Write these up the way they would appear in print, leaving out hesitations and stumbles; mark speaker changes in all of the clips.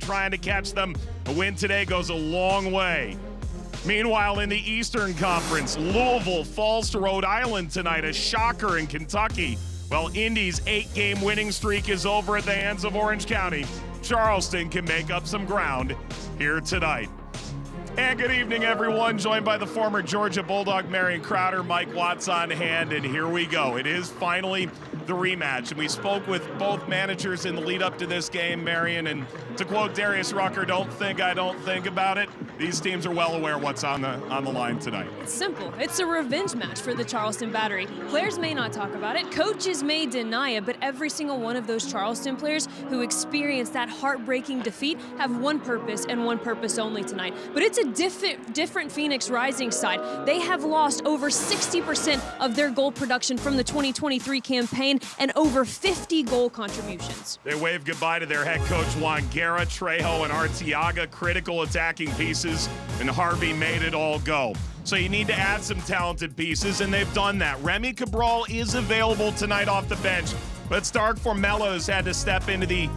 Speaker 1: trying to catch them. A win today goes a long way. Meanwhile, in the Eastern Conference, Louisville falls to Rhode Island tonight, a shocker in Kentucky. While Indy's 8-game winning streak is over at the hands of Orange County, Charleston can make up some ground here tonight. And good evening, everyone. Joined by the former Georgia Bulldog Marion Crowder, Mike Watts on hand, and here we go. It is finally the rematch, and we spoke with both managers in the lead up to this game, Marion, and to quote Darius Rucker, don't think I don't think about it. These teams are well aware what's on the line tonight. It's
Speaker 2: simple. It's a revenge match for the Charleston Battery. Players may not talk about it, coaches may deny it, but every single one of those Charleston players who experienced that heartbreaking defeat have one purpose and one purpose only tonight. But it's a different Phoenix Rising side. They have lost over 60% of their goal production from the 2023 campaign and over 50 goal contributions.
Speaker 1: They wave goodbye to their head coach Juan Guerra, Trejo, and Arteaga, critical attacking pieces, and Harvey made it all go. So you need to add some talented pieces, and they've done that. Remy Cabral is available tonight off the bench, but Stark Formella has had to step into the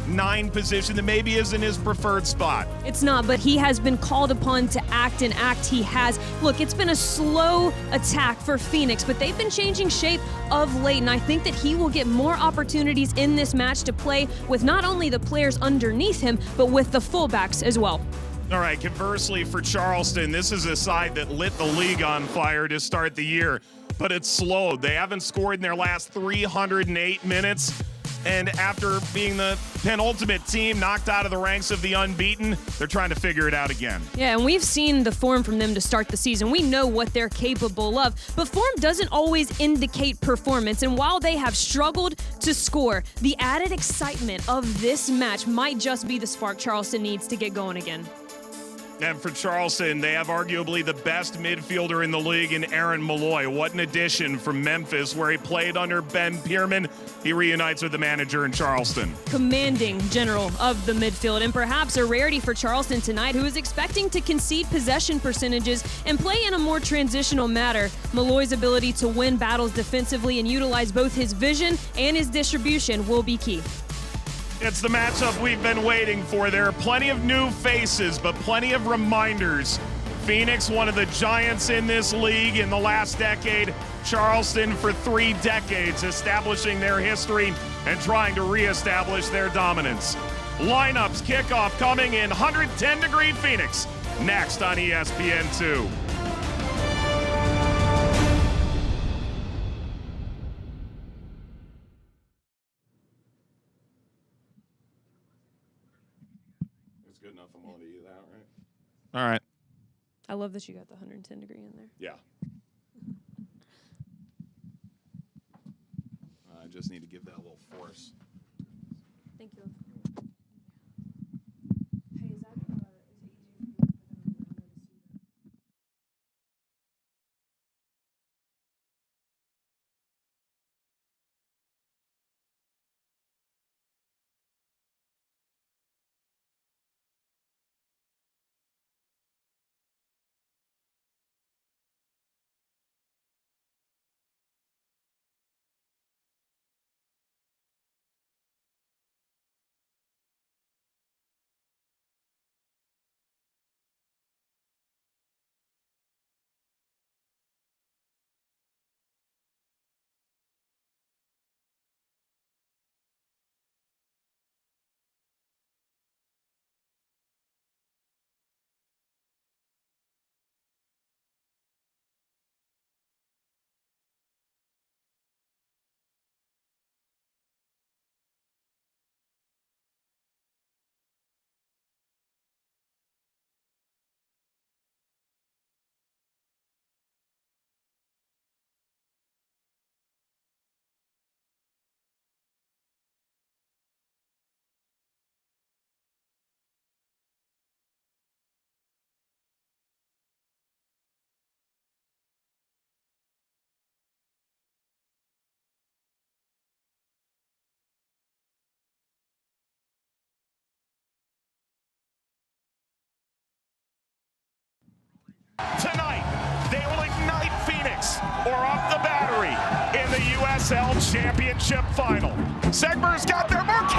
Speaker 1: 9 position that maybe isn't his preferred spot.
Speaker 2: It's not, but he has been called upon to act, and act he has. Look, it's been a slow attack for Phoenix, but they've been changing shape of late, and I think that he will get more opportunities in this match to play with not only the players underneath him, but with the fullbacks as well.
Speaker 1: All right, conversely for Charleston, this is a side that lit the league on fire to start the year, but it's slowed. They haven't scored in their last 308 minutes. And after being the penultimate team knocked out of the ranks of the unbeaten, they're trying to figure it out again.
Speaker 2: Yeah, and we've seen the form from them to start the season. We know what they're capable of, but form doesn't always indicate performance. And while they have struggled to score, the added excitement of this match might just be the spark Charleston needs to get going again.
Speaker 1: And for Charleston, they have arguably the best midfielder in the league in Aaron Malloy. What an addition from Memphis, where he played under Ben Pierman. He reunites with the manager in Charleston.
Speaker 2: Commanding general of the midfield, and perhaps a rarity for Charleston tonight, who is expecting to concede possession percentages and play in a more transitional manner. Malloy's ability to win battles defensively and utilize both his vision and his distribution will be key.
Speaker 1: It's the matchup we've been waiting for. There are plenty of new faces, but plenty of reminders. Phoenix, one of the giants in this league in the last decade. Charleston for 3 decades, establishing their history and trying to reestablish their dominance. Lineups, kickoff coming in 110-degree Phoenix, next on ESPN2. Good enough. I'm going to eat that, right? All right.
Speaker 2: I love that you got the 110 degree in there.
Speaker 1: Yeah. I just need to give that a little force.
Speaker 2: Thank you. Hey, is it easier for you to put them on the ground or to see them?
Speaker 1: Tonight, they will ignite Phoenix or up the Battery in the USL Championship final. Segmer's got their mark.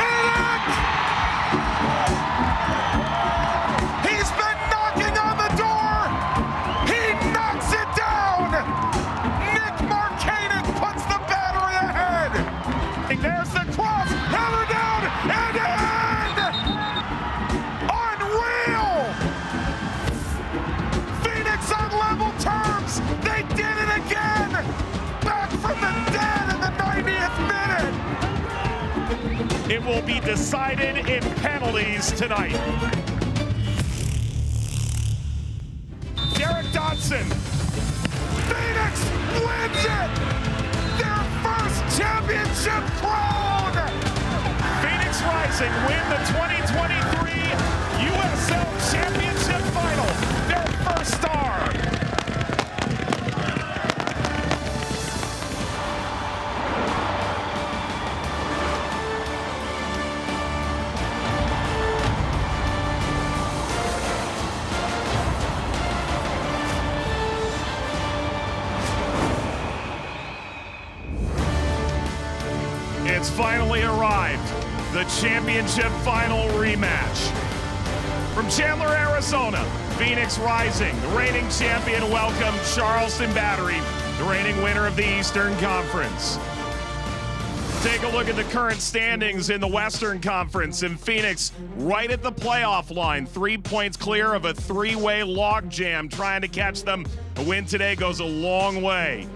Speaker 1: It will be decided in penalties tonight. Derek Dodson. Phoenix wins it! Their first championship crown! Phoenix Rising win the 2023 USL Championship final, their first star. It's finally arrived, the championship final rematch. From Chandler, Arizona, Phoenix Rising, the reigning champion, welcome Charleston Battery, the reigning winner of the Eastern Conference. Take a look at the current standings in the Western Conference, and Phoenix right at the playoff line, 3 points clear of a three-way logjam. Trying to catch them. A win today goes a long way.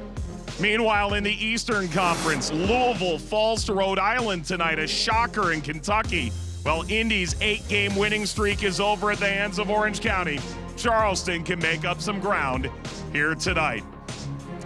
Speaker 1: Meanwhile, in the Eastern Conference, Louisville falls to Rhode Island tonight, a shocker in Kentucky. While Indy's 8-game winning streak is over at the hands of Orange County, Charleston can make up some ground here tonight.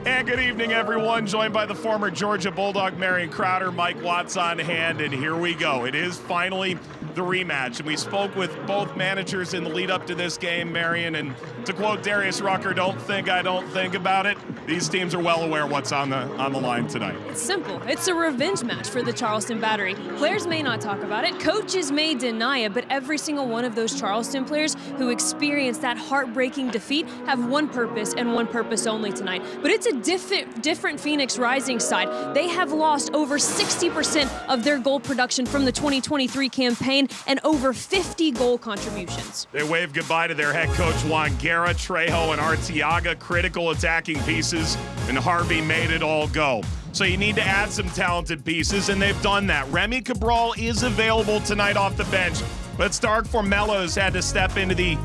Speaker 1: And good evening, everyone. Joined by the former Georgia Bulldog Marion Crowder, Mike Watts on hand, and here we go. It is finally the rematch, and we spoke with both managers in the lead up to this game, Marion, and to quote Darius Rucker, don't think I don't think about it. These teams are well aware what's on the line tonight. It's
Speaker 2: simple. It's a revenge match for the Charleston Battery. Players may not talk about it, coaches may deny it, but every single one of those Charleston players who experienced that heartbreaking defeat have one purpose and one purpose only tonight. But it's a different Phoenix Rising side. They have lost over 60% of their goal production from the 2023 campaign and over 50 goal contributions.
Speaker 1: They wave goodbye to their head coach Juan Guerra, Trejo, and Arteaga, critical attacking pieces, and Harvey made it all go. So you need to add some talented pieces, and they've done that. Remy Cabral is available tonight off the bench, but Stark Formello's had to step into the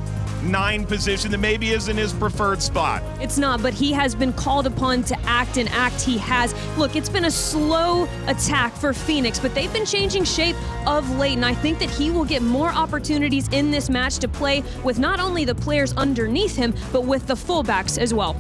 Speaker 1: 9 position that maybe isn't his preferred spot.
Speaker 2: It's not, but he has been called upon to act, and act he has. Look, it's been a slow attack for Phoenix, but they've been changing shape of late, and I think that he will get more opportunities in this match to play with not only the players underneath him, but with the fullbacks as well.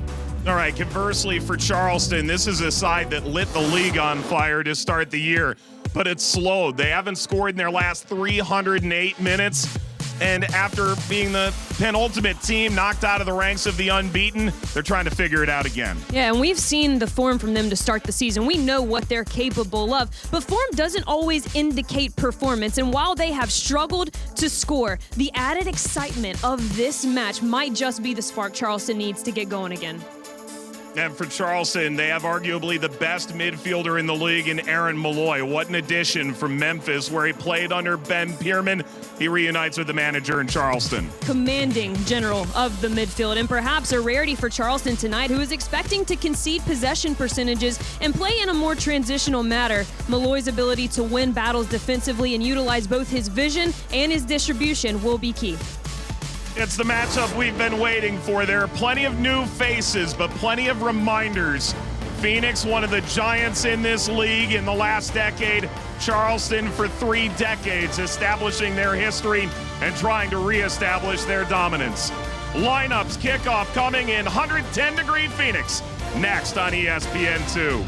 Speaker 1: All right, conversely for Charleston, this is a side that lit the league on fire to start the year, but it's slowed. They haven't scored in their last 308 minutes. And after being the penultimate team knocked out of the ranks of the unbeaten, they're trying to figure it out again.
Speaker 2: Yeah, and we've seen the form from them to start the season. We know what they're capable of, but form doesn't always indicate performance. And while they have struggled to score, the added excitement of this match might just be the spark Charleston needs to get going again.
Speaker 1: And for Charleston, they have arguably the best midfielder in the league in Aaron Malloy. What an addition from Memphis, where he played under Ben Pierman. He reunites with the manager in Charleston.
Speaker 2: Commanding general of the midfield, and perhaps a rarity for Charleston tonight, who is expecting to concede possession percentages and play in a more transitional manner. Malloy's ability to win battles defensively and utilize both his vision and his distribution will be key.
Speaker 1: It's the matchup we've been waiting for. There are plenty of new faces, but plenty of reminders. Phoenix, one of the giants in this league in the last decade. Charleston for 3 decades, establishing their history and trying to reestablish their dominance. Lineups, kickoff coming in 110-degree Phoenix. Next on ESPN2.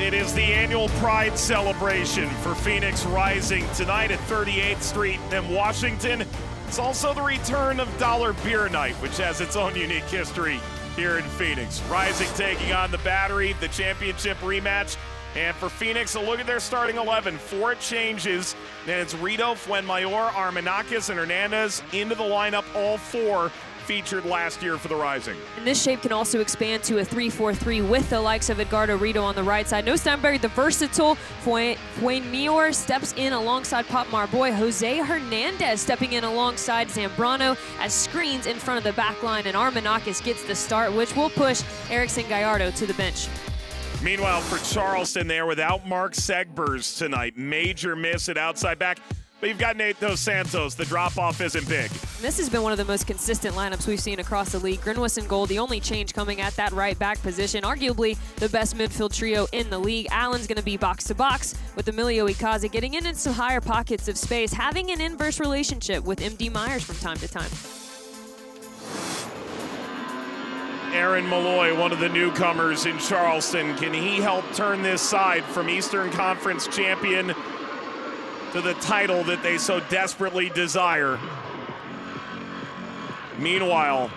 Speaker 1: It is the annual Pride celebration for Phoenix Rising tonight at 38th Street in Washington. It's also the return of Dollar Beer Night, which has its own unique history here in Phoenix. Rising taking on the Battery, the championship rematch. And for Phoenix, a look at their starting 11. 4 changes, and it's Rito, Fuenmayor, Armenakis, and Hernandez into the lineup, all 4 featured last year for the Rising.
Speaker 2: And this shape can also expand to a 3-4-3 with the likes of Edgardo Rito on the right side. No Stanberry, the versatile Fuenmayor steps in alongside Pop Marboy. Jose Hernandez stepping in alongside Zambrano as screens in front of the back line, and Armenakis gets the start, which will push Erickson Gallardo to the bench.
Speaker 1: Meanwhile, for Charleston, they are without Mark Segbers tonight. Major miss at outside back. But you've got Nate Dos Santos. The drop-off isn't big.
Speaker 2: This has been one of the most consistent lineups we've seen across the league. Grinwis in goal, the only change coming at that right back position. Arguably the best midfield trio in the league. Allen's going to be box-to-box with Emilio Ikaze getting in some higher pockets of space, having an inverse relationship with M.D. Myers from time to time.
Speaker 1: Aaron Malloy, one of the newcomers in Charleston. Can he help turn this side from Eastern Conference champion to the title that they so desperately desire? Meanwhile,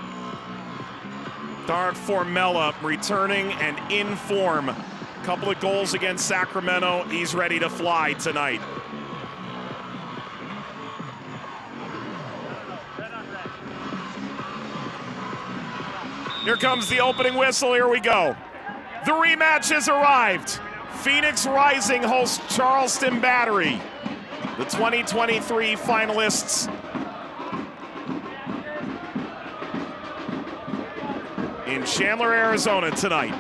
Speaker 1: Dark Formella returning and in form. A couple of goals against Sacramento. He's ready to fly tonight. Here comes the opening whistle. Here we go. The rematch has arrived. Phoenix Rising hosts Charleston Battery, the 2023 finalists. In Chandler, Arizona tonight.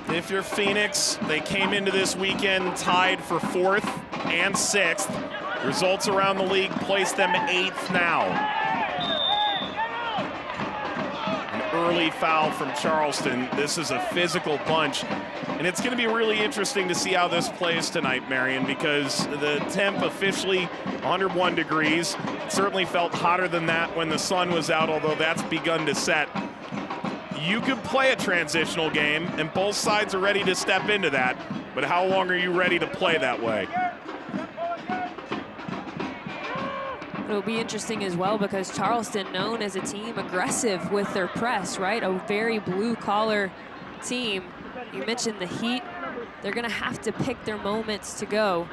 Speaker 1: If you're Phoenix, they came into this weekend tied for 4th and 6th. Results around the league place them 8th now. An early foul from Charleston. This is a physical bunch. And it's going to be really interesting to see how this plays tonight, Marion, because the temp officially 101 degrees. It certainly felt hotter than that when the sun was out, although that's begun to set. You could play a transitional game, and both sides are ready to step into that. But how long are you ready to play that way?
Speaker 2: It'll be interesting as well because Charleston, known as a team aggressive with their press, right? A very blue-collar team. You mentioned the heat. They're going to have to pick their moments to go.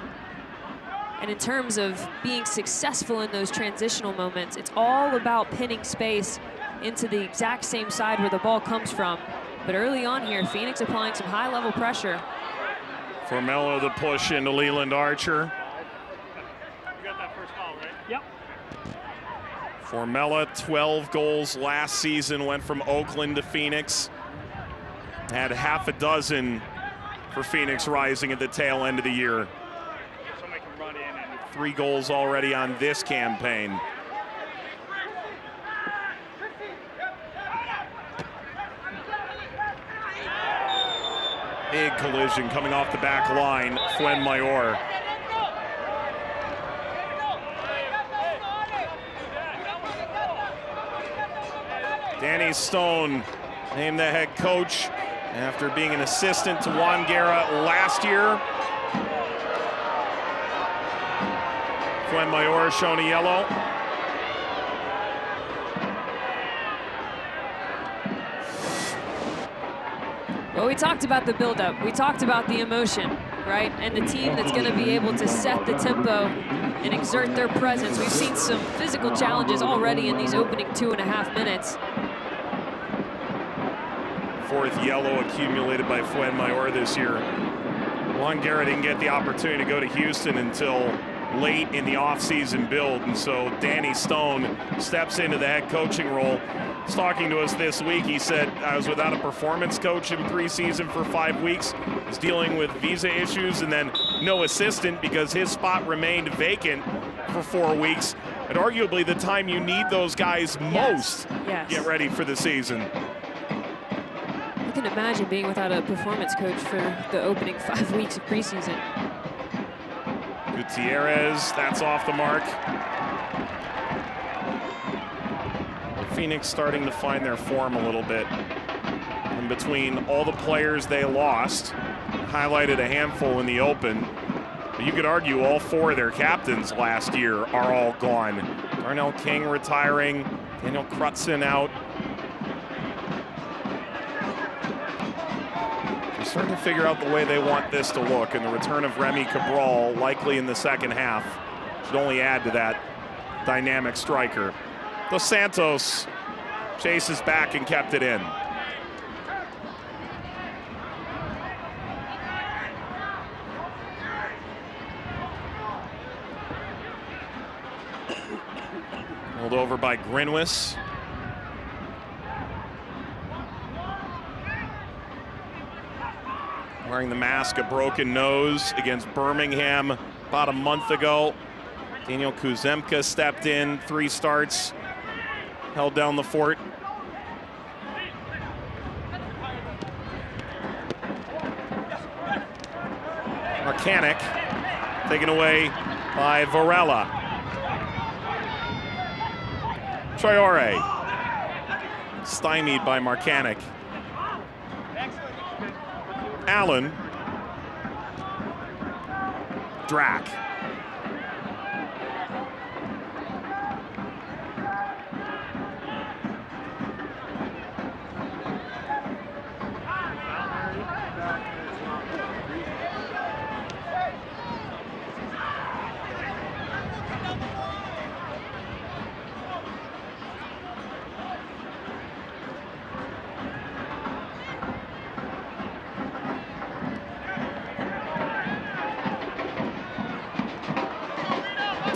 Speaker 2: And in terms of being successful in those transitional moments, it's all about pinning space into the exact same side where the ball comes from. But early on here, Phoenix applying some high-level pressure.
Speaker 1: Formella the push into Leland Archer. Formella, 12 goals last season, went from Oakland to Phoenix. Had half a dozen for Phoenix Rising at the tail end of the year. 3 goals already on this campaign. Big collision coming off the back line, Fuenmayor. Danny Stone named the head coach after being an assistant to Juan Guerra last year. Fuenmayor shown a yellow.
Speaker 2: Well, we talked about the buildup. We talked about the emotion, right? And the team that's going to be able to set the tempo and exert their presence. We've seen some physical challenges already in these opening 2.5 minutes.
Speaker 1: 4th yellow accumulated by Fuenmayor this year. Juan Guerra didn't get the opportunity to go to Houston until late in the offseason build, and so Danny Stone steps into the head coaching role. He's talking to us this week. He said, I was without a performance coach in preseason for 5 weeks. Was dealing with visa issues and then no assistant because his spot remained vacant for 4 weeks. And arguably the time you need those guys most get ready for the season.
Speaker 2: I can imagine being without a performance coach for the opening 5 weeks of preseason.
Speaker 1: Gutierrez, that's off the mark. Phoenix starting to find their form a little bit. And between all the players they lost, highlighted a handful in the open. But you could argue all 4 of their captains last year are all gone. Darnell King retiring, Daniel Crutzen out. They're starting to figure out the way they want this to look, and the return of Remy Cabral, likely in the second half, should only add to that dynamic striker. Dos Santos chases back and kept it in. Held over by Grinwis. Wearing the mask, a broken nose against Birmingham about a month ago. Daniel Kuzemka stepped in, 3 starts, held down the fort. Marcanic taken away by Varela. Traore stymied by Marcanic. Allen. Drac.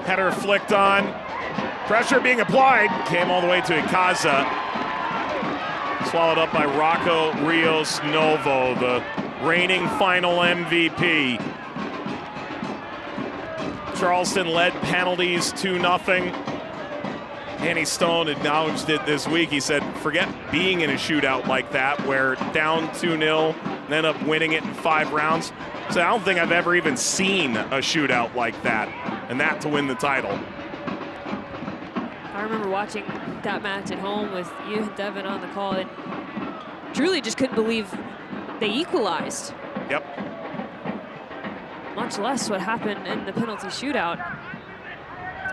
Speaker 1: Header flicked on. Pressure being applied. Came all the way to Ikaza. Swallowed up by Rocco Rios Novo, the reigning final MVP. Charleston led penalties 2-0. Danny Stone acknowledged it this week. He said, forget being in a shootout like that where down 2-0 and end up winning it in 5 rounds. So I don't think I've ever even seen a shootout like that, and that to win the title.
Speaker 2: I remember watching that match at home with you and Devin on the call, and truly just couldn't believe they equalized.
Speaker 1: Yep.
Speaker 2: Much less what happened in the penalty shootout.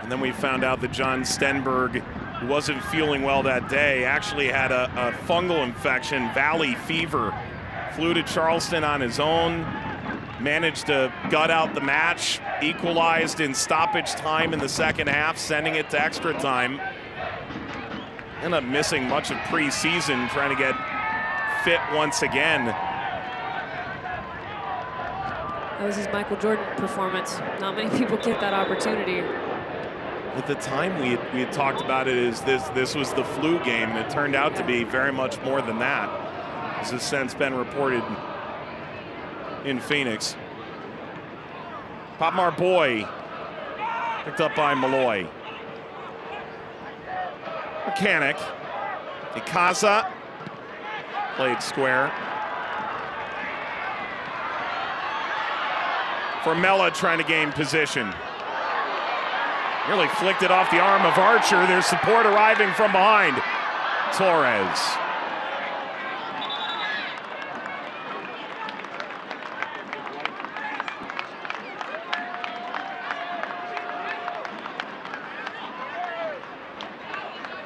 Speaker 1: And then we found out that John Stenberg, who wasn't feeling well that day, actually had a fungal infection, valley fever. Flew to Charleston on his own, managed to gut out the match, equalized in stoppage time in the second half, sending it to extra time. Ended up missing much of preseason, trying to get fit once again.
Speaker 2: That was his Michael Jordan performance. Not many people get that opportunity.
Speaker 1: At the time we had talked about it as this was the flu game, and it turned out to be very much more than that. This has since been reported in Phoenix. Popmar Boy picked up by Malloy. Mechanic. Ikaza played square. Formella trying to gain position. Nearly flicked it off the arm of Archer. There's support arriving from behind. Torres.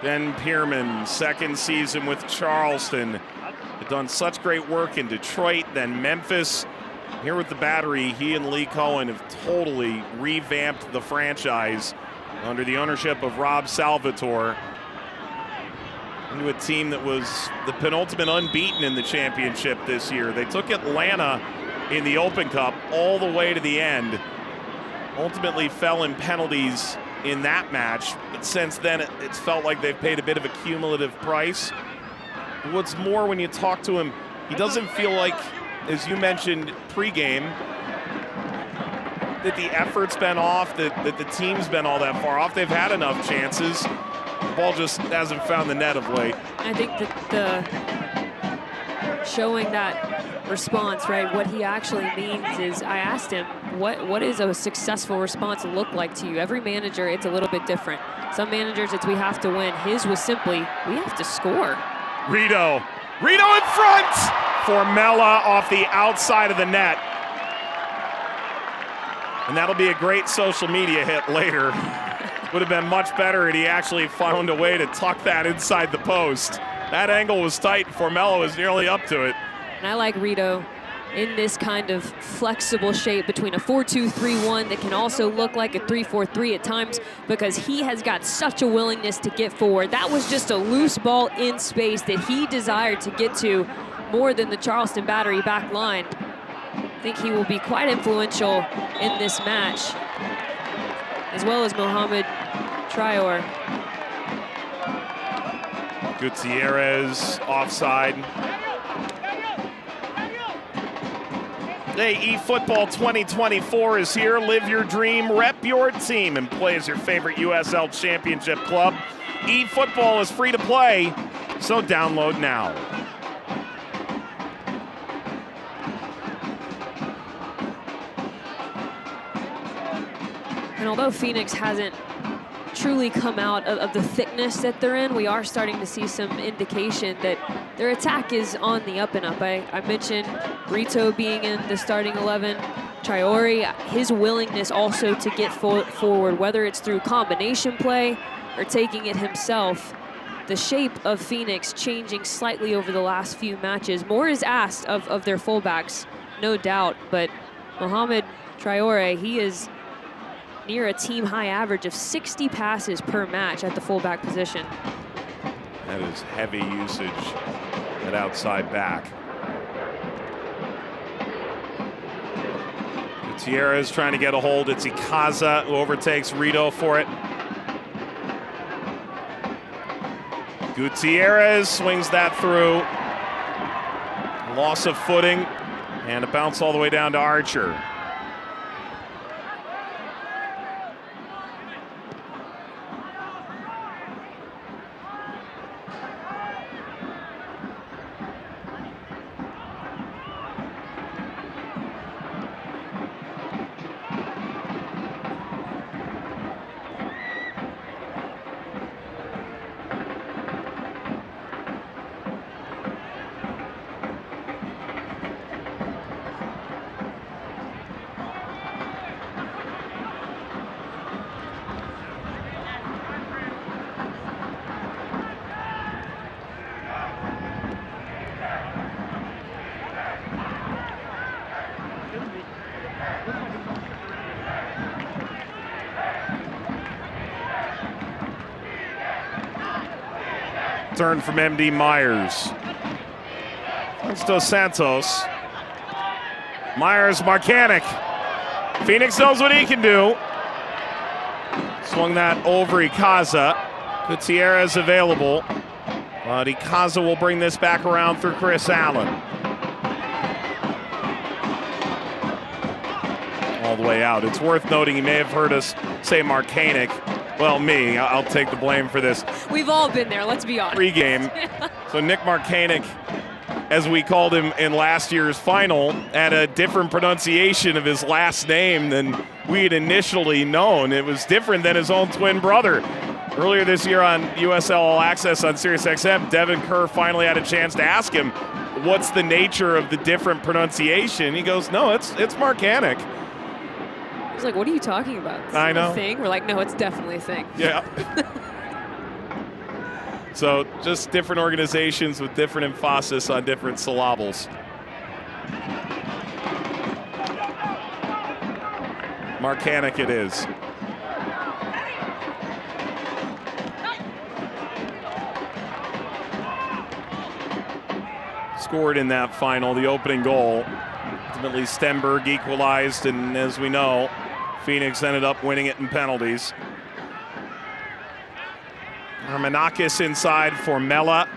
Speaker 1: Ben Pierman, second season with Charleston. Had done such great work in Detroit, then Memphis. Here with the Battery, he and Lee Cohen have totally revamped the franchise under the ownership of Rob Salvatore into a team that was the penultimate unbeaten in the championship this year. They took Atlanta in the Open Cup all the way to the end. Ultimately fell in penalties in that match, but since then it's felt like they've paid a bit of a cumulative price. What's more, when you talk to him, he doesn't feel like, as you mentioned pregame, that the effort's been off, that the team's been all that far off. They've had enough chances. The ball just hasn't found the net of late.
Speaker 2: I think that the showing that response, right, what he actually means is, I asked him, what does a successful response look like to you? Every manager, it's a little bit different. Some managers, it's we have to win. His was simply, we have to score.
Speaker 1: Rito Rito in front! Formella off the outside of the net. And that'll be a great social media hit later. Would have been much better if he actually found a way to tuck that inside the post. That angle was tight. Formella was nearly up to it.
Speaker 2: And I like Rito in this kind of flexible shape between a 4-2-3-1 that can also look like a 3-4-3 at times, because he has got such a willingness to get forward. That was just a loose ball in space that he desired to get to more than the Charleston Battery back line. I think he will be quite influential in this match, as well as Mohamed Traore.
Speaker 1: Gutierrez offside. Hey, eFootball 2024 is here. Live your dream, rep your team, and play as your favorite USL Championship club. eFootball is free to play, so download now.
Speaker 2: And although Phoenix hasn't truly come out of the thickness that they're in, we are starting to see some indication that their attack is on the up and up. I mentioned Rito being in the starting 11. Traore, his willingness also to get forward, whether it's through combination play or taking it himself. The shape of Phoenix changing slightly over the last few matches. More is asked of their fullbacks, no doubt, but Mohamed Traore, he is near a team high average of 60 passes per match at the fullback position.
Speaker 1: That is heavy usage at outside back. Gutierrez trying to get a hold. It's Ikaza who overtakes Rito for it. Gutierrez swings that through. Loss of footing and a bounce all the way down to Archer. Turn from MD Myers. That's Dos Santos. Myers, Marcanic. Phoenix knows what he can do. Swung that over Ikaza. Gutierrez available. But Ikaza will bring this back around through Chris Allen. All the way out. It's worth noting, you may have heard us say Marcanic. Well, me, I'll take the blame for this.
Speaker 2: We've all been there, let's be honest.
Speaker 1: Pre-game. So Nick Marcanic, as we called him in last year's final, had a different pronunciation of his last name than we had initially known. It was different than his own twin brother. Earlier this year on USL All Access on SiriusXM, Devin Kerr finally had a chance to ask him, what's the nature of the different pronunciation? He goes, no, it's Marcanic.
Speaker 2: He's like, what are you talking about?
Speaker 1: I know.
Speaker 2: A thing? We're like, no, it's definitely a thing.
Speaker 1: Yeah. So just different organizations with different emphasis on different syllables. Marcanic it is. Scored in that final, the opening goal. Ultimately, Stenberg equalized, and as we know, Phoenix ended up winning it in penalties. Armanakis inside for Mella.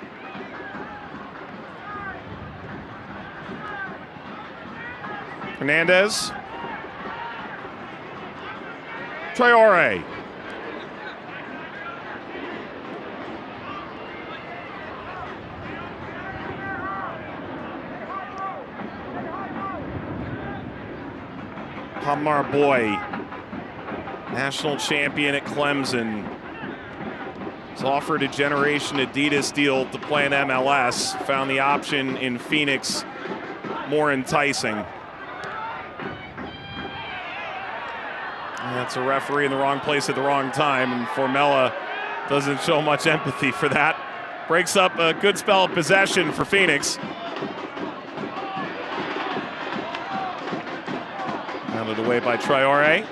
Speaker 1: Hernandez. Traore. Hamar Boy, national champion at Clemson. was offered a Generation Adidas deal to play in MLS. Found the option in Phoenix more enticing. And that's a referee in the wrong place at the wrong time, and Formella doesn't show much empathy for that. Breaks up a good spell of possession for Phoenix. Handed away by Traore.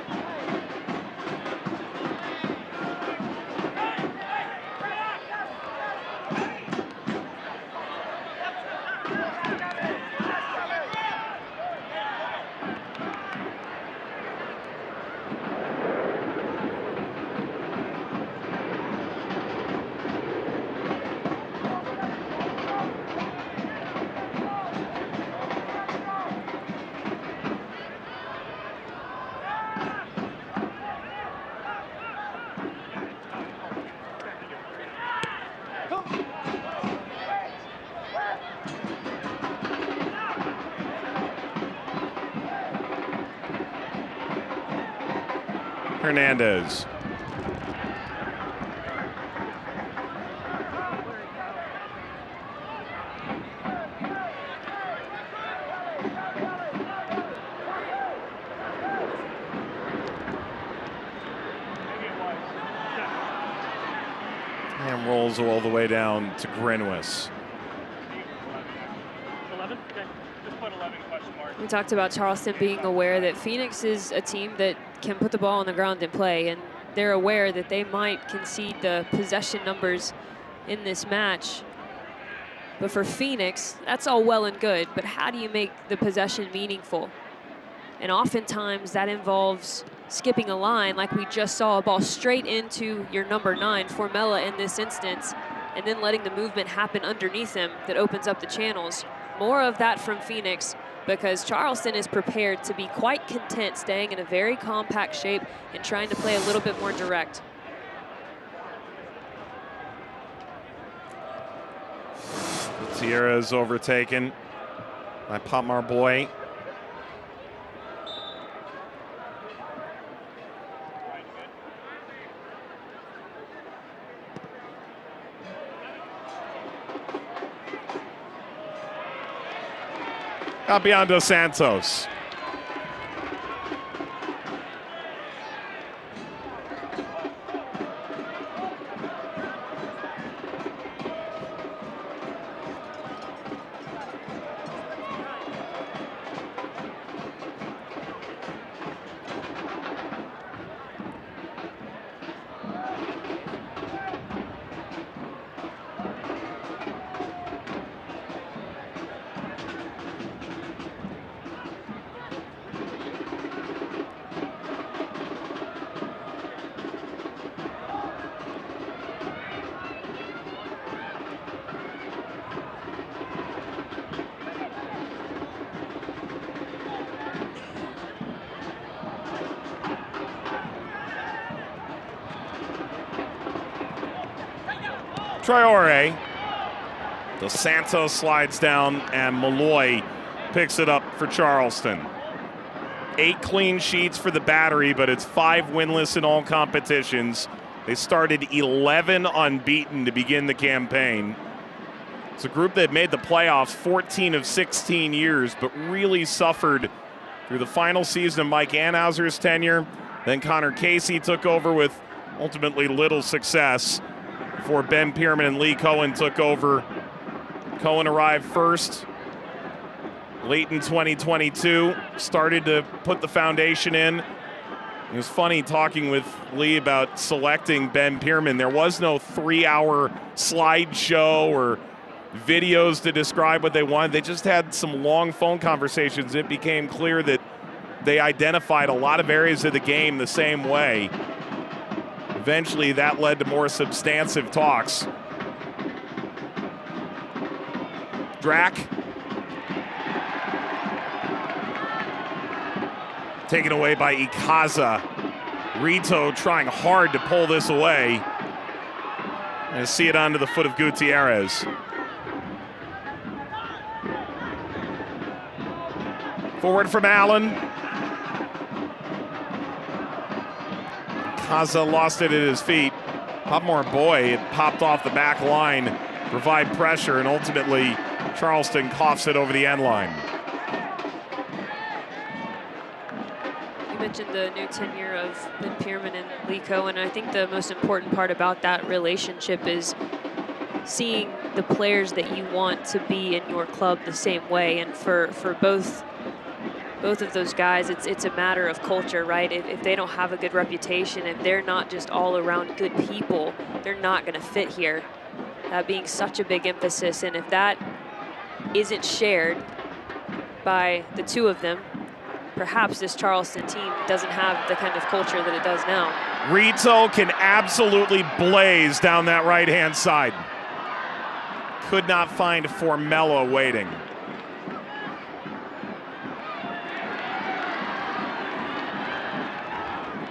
Speaker 1: Hernandez. And rolls all the way down to Grinwis.
Speaker 3: 11? Okay. Just put 11 question mark.
Speaker 2: We talked about Charleston being aware that Phoenix is a team that can put the ball on the ground and play, and they're aware that they might concede the possession numbers in this match. But for Phoenix, that's all well and good, but how do you make the possession meaningful? And oftentimes that involves skipping a line, like we just saw, a ball straight into your number 9, Formella in this instance, and then letting the movement happen underneath him that opens up the channels. More of that from Phoenix, because Charleston is prepared to be quite content staying in a very compact shape and trying to play a little bit more direct.
Speaker 1: Gutierrez overtaken by Potmar Boy. Capiando Santos. Traore. Dos Santos slides down, and Malloy picks it up for Charleston. 8 clean sheets for the Battery, but it's 5 winless in all competitions. They started 11 unbeaten to begin the campaign. It's a group that made the playoffs 14 of 16 years, but really suffered through the final season of Mike Anhauser's tenure. Then Connor Casey took over with ultimately little success before Ben Pierman and Lee Cohen took over. Cohen arrived first late in 2022, started to put the foundation in. It was funny talking with Lee about selecting Ben Pierman. There was no 3-hour slideshow or videos to describe what they wanted. They just had some long phone conversations. It became clear that they identified a lot of areas of the game the same way. Eventually, that led to more substantive talks. Drac. Taken away by Ikaza. Rito trying hard to pull this away. And see it onto the foot of Gutierrez. Forward from Allen. Ikaza lost it at his feet. Hopmore Boy, it popped off the back line, provide pressure, and ultimately Charleston coughs it over the end line.
Speaker 2: You mentioned the new tenure of Lynn Pierman and Lee Cohen. I think the most important part about that relationship is seeing the players that you want to be in your club the same way. And for both of those guys, it's a matter of culture, right? If they don't have a good reputation, if they're not just all around good people, they're not going to fit here. That being such a big emphasis, and if that isn't shared by the two of them, perhaps this Charleston team doesn't have the kind of culture that it does now.
Speaker 1: Rito can absolutely blaze down that right-hand side. Could not find Formella waiting.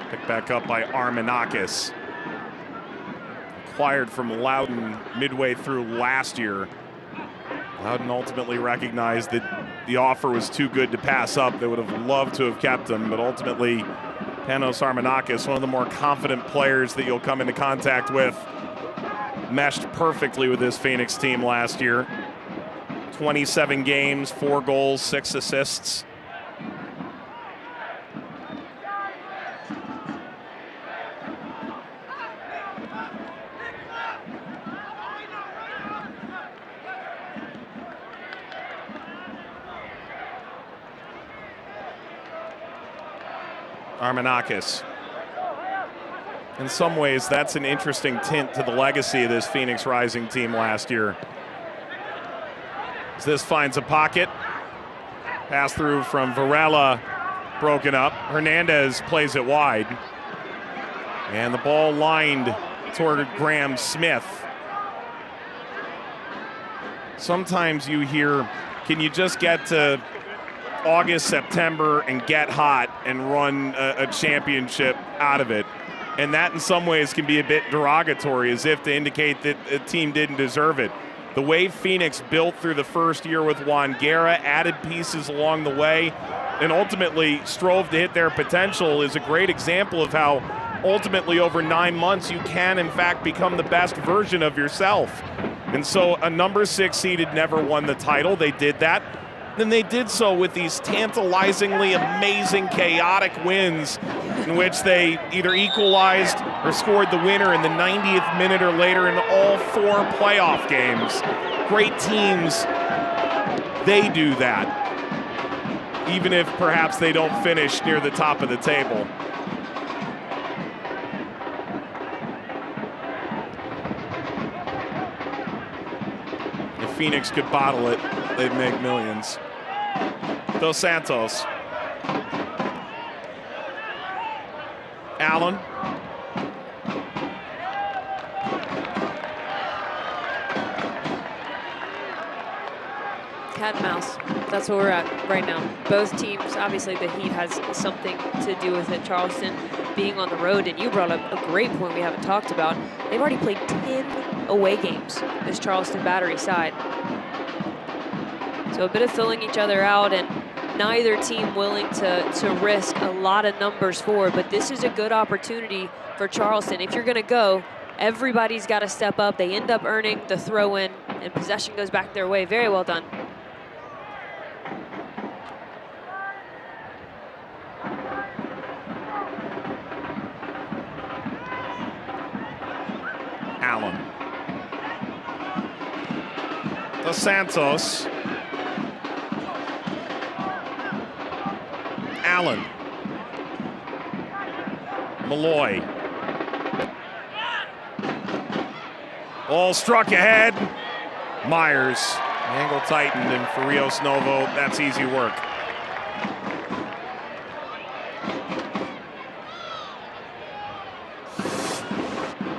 Speaker 1: Picked back up by Armenakis. Acquired from Loudoun midway through last year. Loudoun ultimately recognized that the offer was too good to pass up. They would have loved to have kept him, but ultimately Panos Armenakis, one of the more confident players that you'll come into contact with, meshed perfectly with this Phoenix team last year. 27 games, 4 goals, 6 assists. Armenakis. In some ways, that's an interesting tint to the legacy of this Phoenix Rising team last year. As this finds a pocket. Pass through from Varela, broken up. Hernandez plays it wide. And the ball lined toward Graham Smith. Sometimes you hear, can you just get to August, September and get hot and run a championship out of it? And that in some ways can be a bit derogatory, as if to indicate that a team didn't deserve it. The way Phoenix built through the first year with Juan Guerra, added pieces along the way, and ultimately strove to hit their potential is a great example of how ultimately over 9 months you can in fact become the best version of yourself. And so a number 6 seeded never won the title. They did that. Then they did so with these tantalizingly amazing, chaotic wins in which they either equalized or scored the winner in the 90th minute or later in all 4 playoff games. Great teams, they do that, even if perhaps they don't finish near the top of the table. If Phoenix could bottle it, they'd make millions. Dos Santos. Allen.
Speaker 2: Cat and mouse. That's where we're at right now. Both teams, obviously the heat has something to do with it. Charleston being on the road, and you brought up a great point we haven't talked about. They've already played 10 away games, this Charleston Battery side. So a bit of filling each other out, and neither team willing to risk a lot of numbers forward, but this is a good opportunity for Charleston. If you're gonna go, everybody's gotta step up. They end up earning the throw in, and possession goes back their way. Very well done.
Speaker 1: Allen. Dos Santos. Allen. Malloy. Ball struck ahead. Myers. Angle tightened, and for Rios Novo, that's easy work.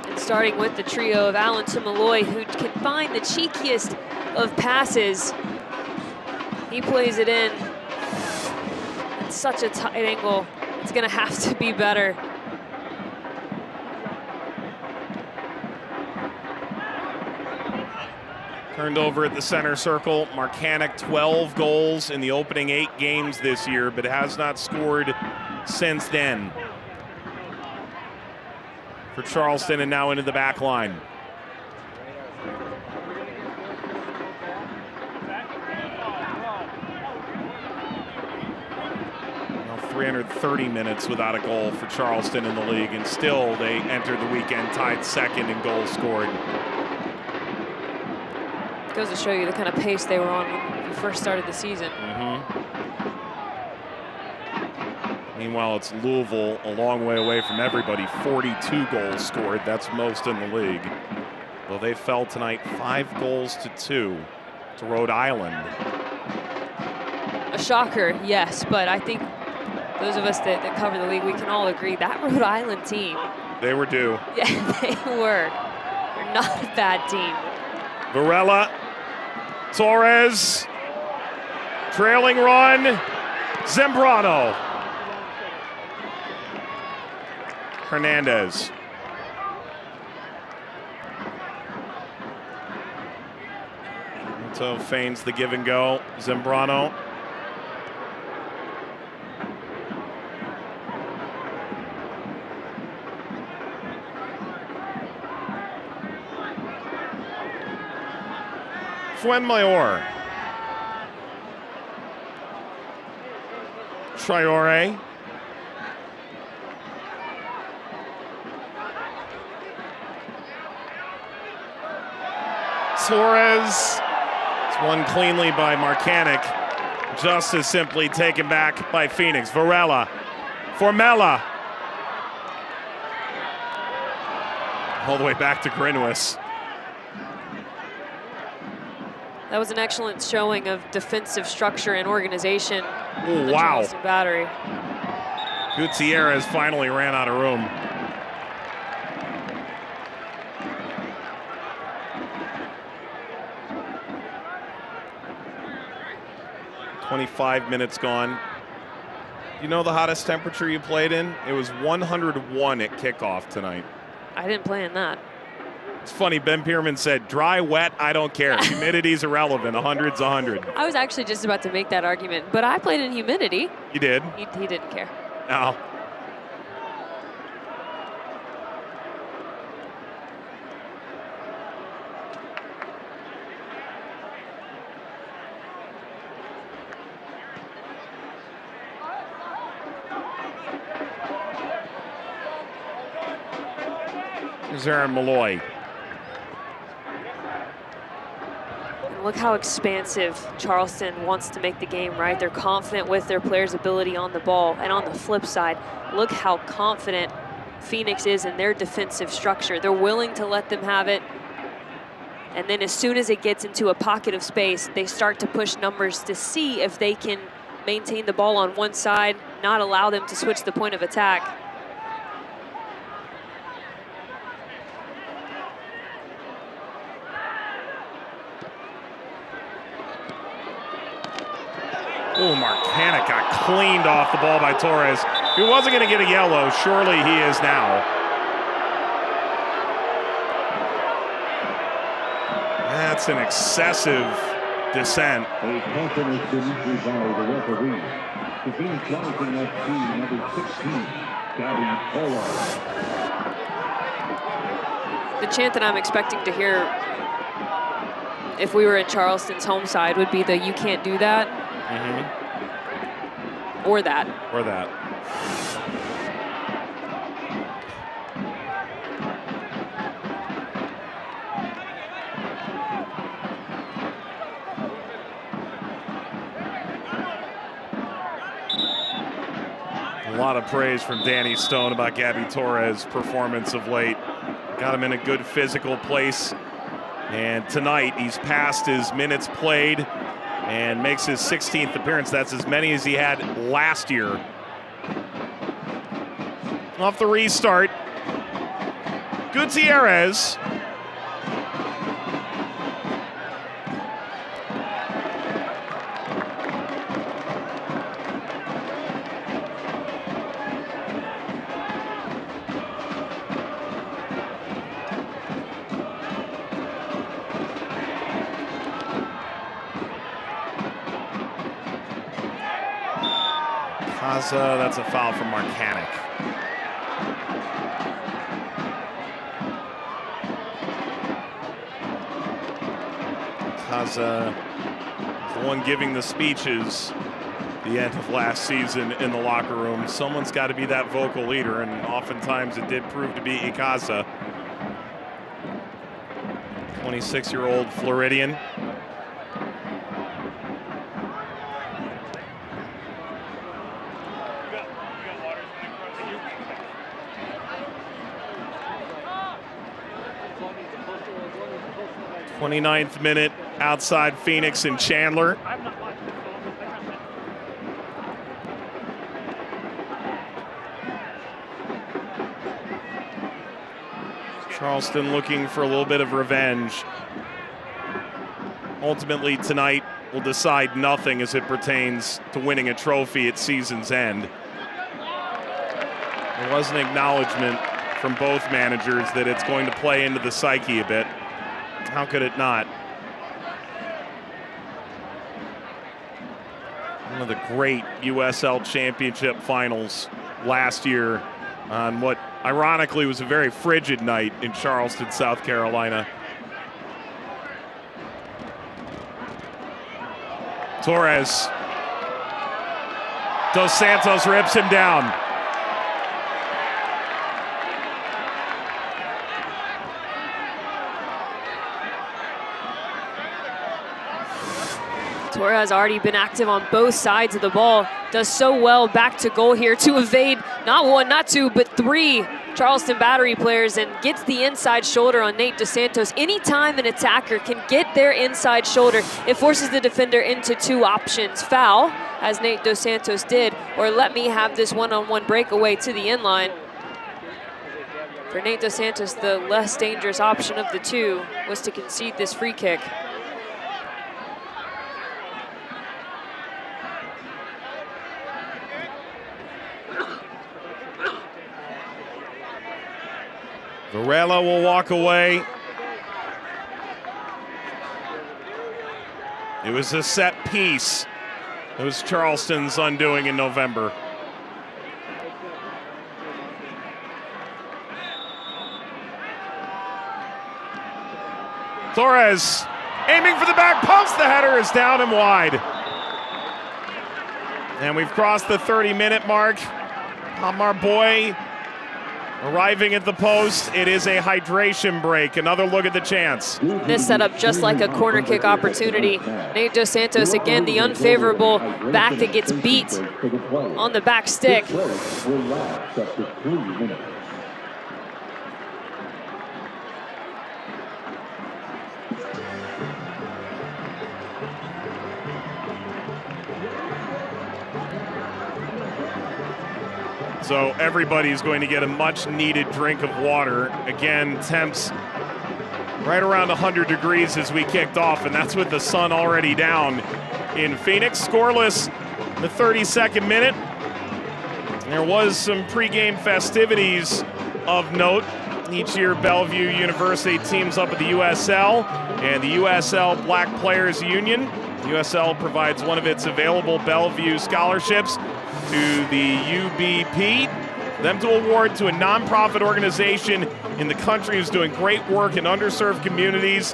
Speaker 2: And starting with the trio of Allen to Malloy, who can find the cheekiest of passes. He plays it in. Such a tight angle. It's gonna have to be better.
Speaker 1: Turned over at the center circle. Marcanic 12 goals in the opening 8 games this year, but has not scored since then. for Charleston, and now into the back line. Now 330 minutes without a goal for Charleston in the league, and still they entered the weekend tied second in goals scored.
Speaker 2: It goes to show you the kind of pace they were on when we first started the season.
Speaker 1: Meanwhile, it's Louisville a long way away from everybody. 42 goals scored. That's most in the league. Well, they fell tonight 5-2 to Rhode Island.
Speaker 2: A shocker, yes, but I think those of us that cover the league, we can all agree that Rhode Island team.
Speaker 1: They were due.
Speaker 2: Yeah, they were. They're not a bad team.
Speaker 1: Varela, Torres, trailing run, Zambrano. Hernandez. So feigns the give and go. Zambrano. Fuenmayor. Traore. Torres. It's won cleanly by Marcanic. Just as simply taken back by Phoenix. Varela. Formella. All the way back to Grinwis.
Speaker 2: That was an excellent showing of defensive structure and organization.
Speaker 1: Ooh,
Speaker 2: the
Speaker 1: wow.
Speaker 2: Charleston Battery.
Speaker 1: Gutierrez finally ran out of room. "25 minutes gone." You know the hottest temperature you played in? It was 101 at kickoff tonight.
Speaker 2: I didn't plan that.
Speaker 1: It's funny, Ben Pierman said, dry, wet, I don't care. Humidity's irrelevant, 100's 100.
Speaker 2: I was actually just about to make that argument, but I played in humidity.
Speaker 1: You did?
Speaker 2: He didn't care.
Speaker 1: No. Here's Aaron Malloy.
Speaker 2: Look how expansive Charleston wants to make the game, right? They're confident with their players' ability on the ball. And on the flip side, look how confident Phoenix is in their defensive structure. They're willing to let them have it. And then as soon as it gets into a pocket of space, they start to push numbers to see if they can maintain the ball on one side, not allow them to switch the point of attack.
Speaker 1: Oh, Marcanic got cleaned off the ball by Torres. If he wasn't going to get a yellow, surely he is now. That's an excessive descent.
Speaker 4: A caution has been issued by the referee. The Phoenix Charleston FC number 16, Gabby Pollard.
Speaker 2: The chant that I'm expecting to hear if we were in Charleston's home side would be the "you can't do that." Or that.
Speaker 1: Or that. A lot of praise from Danny Stone about Gabby Torres' performance of late. Got him in a good physical place. And tonight, he's passed his minutes played and makes his 16th appearance. That's as many as he had last year. Off the restart, Gutierrez. That's a foul from Marcanic. Kaza, the one giving the speeches the end of last season in the locker room. Someone's got to be that vocal leader, and oftentimes it did prove to be Ikaza. 26-year-old Floridian. '29th minute, outside Phoenix and Chandler. Charleston looking for a little bit of revenge. Ultimately, tonight will decide nothing as it pertains to winning a trophy at season's end. There was an acknowledgement from both managers that it's going to play into the psyche a bit. How could it not? One of the great USL Championship finals last year on what ironically was a very frigid night in Charleston, South Carolina. Torres. Dos Santos rips him down.
Speaker 2: Torres already been active on both sides of the ball. Does so well back to goal here to evade not one, not two, but three Charleston Battery players, and gets the inside shoulder on Nate Dos Santos. Anytime an attacker can get their inside shoulder, it forces the defender into two options: foul, as Nate Dos Santos did, or let me have this one-on-one breakaway to the inline. For Nate Dos Santos, the less dangerous option of the two was to concede this free kick.
Speaker 1: Varela will walk away. It was a set piece. It was Charleston's undoing in November. Torres aiming for the back post. The header is down and wide. And we've crossed the 30-minute mark. Amar Boy arriving at the post. It is a hydration break. Another look at the chance.
Speaker 2: This set up just like a corner kick opportunity. Nate Dos Santos, again, the unfavorable back that gets beat on the back stick.
Speaker 1: So everybody's going to get a much needed drink of water. Again, temps right around 100 degrees as we kicked off, and that's with the sun already down in Phoenix. Scoreless in the 32nd minute. There was some pregame festivities of note. Each year, Bellevue University teams up with the USL and the USL Black Players Union. USL provides one of its available Bellevue scholarships to the UBP, them to award to a nonprofit organization in the country who's doing great work in underserved communities.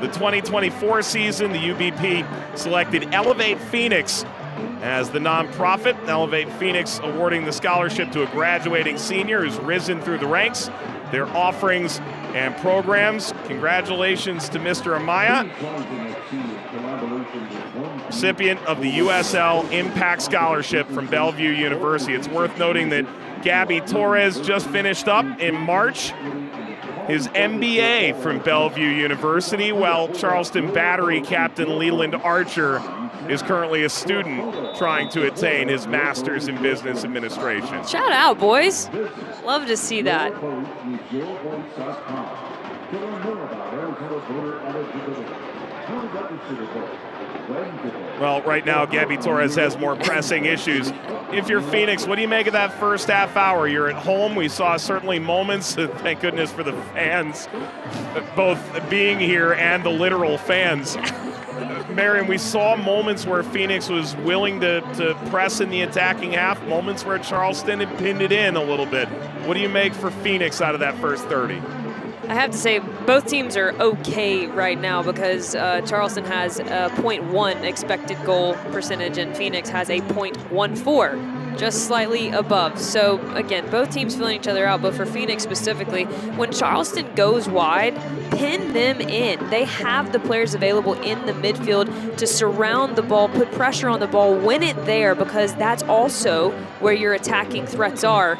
Speaker 1: The 2024 season, the UBP selected Elevate Phoenix as the nonprofit. Elevate Phoenix awarding the scholarship to a graduating senior who's risen through the ranks. Their offerings and programs. Congratulations to Mr. Amaya, recipient of the USL Impact Scholarship from Bellevue University. It's worth noting that Gabby Torres just finished up in March his MBA from Bellevue University, while Charleston Battery captain Leland Archer is currently a student trying to attain his master's in business administration.
Speaker 2: Shout out, boys. Love to see that.
Speaker 1: Well, right now, Gabby Torres has more pressing issues. If you're Phoenix, what do you make of that first half hour? You're at home. We saw certainly moments, thank goodness for the fans, both being here and the literal fans. Marion, we saw moments where Phoenix was willing to press in the attacking half, moments where Charleston had pinned it in a little bit. What do you make for Phoenix out of that first 30?
Speaker 2: I have to say both teams are okay right now because Charleston has a .1 expected goal percentage and Phoenix has a .14, just slightly above. So again, both teams filling each other out, but for Phoenix specifically, when Charleston goes wide, pin them in. They have the players available in the midfield to surround the ball, put pressure on the ball, win it there, because that's also where your attacking threats are.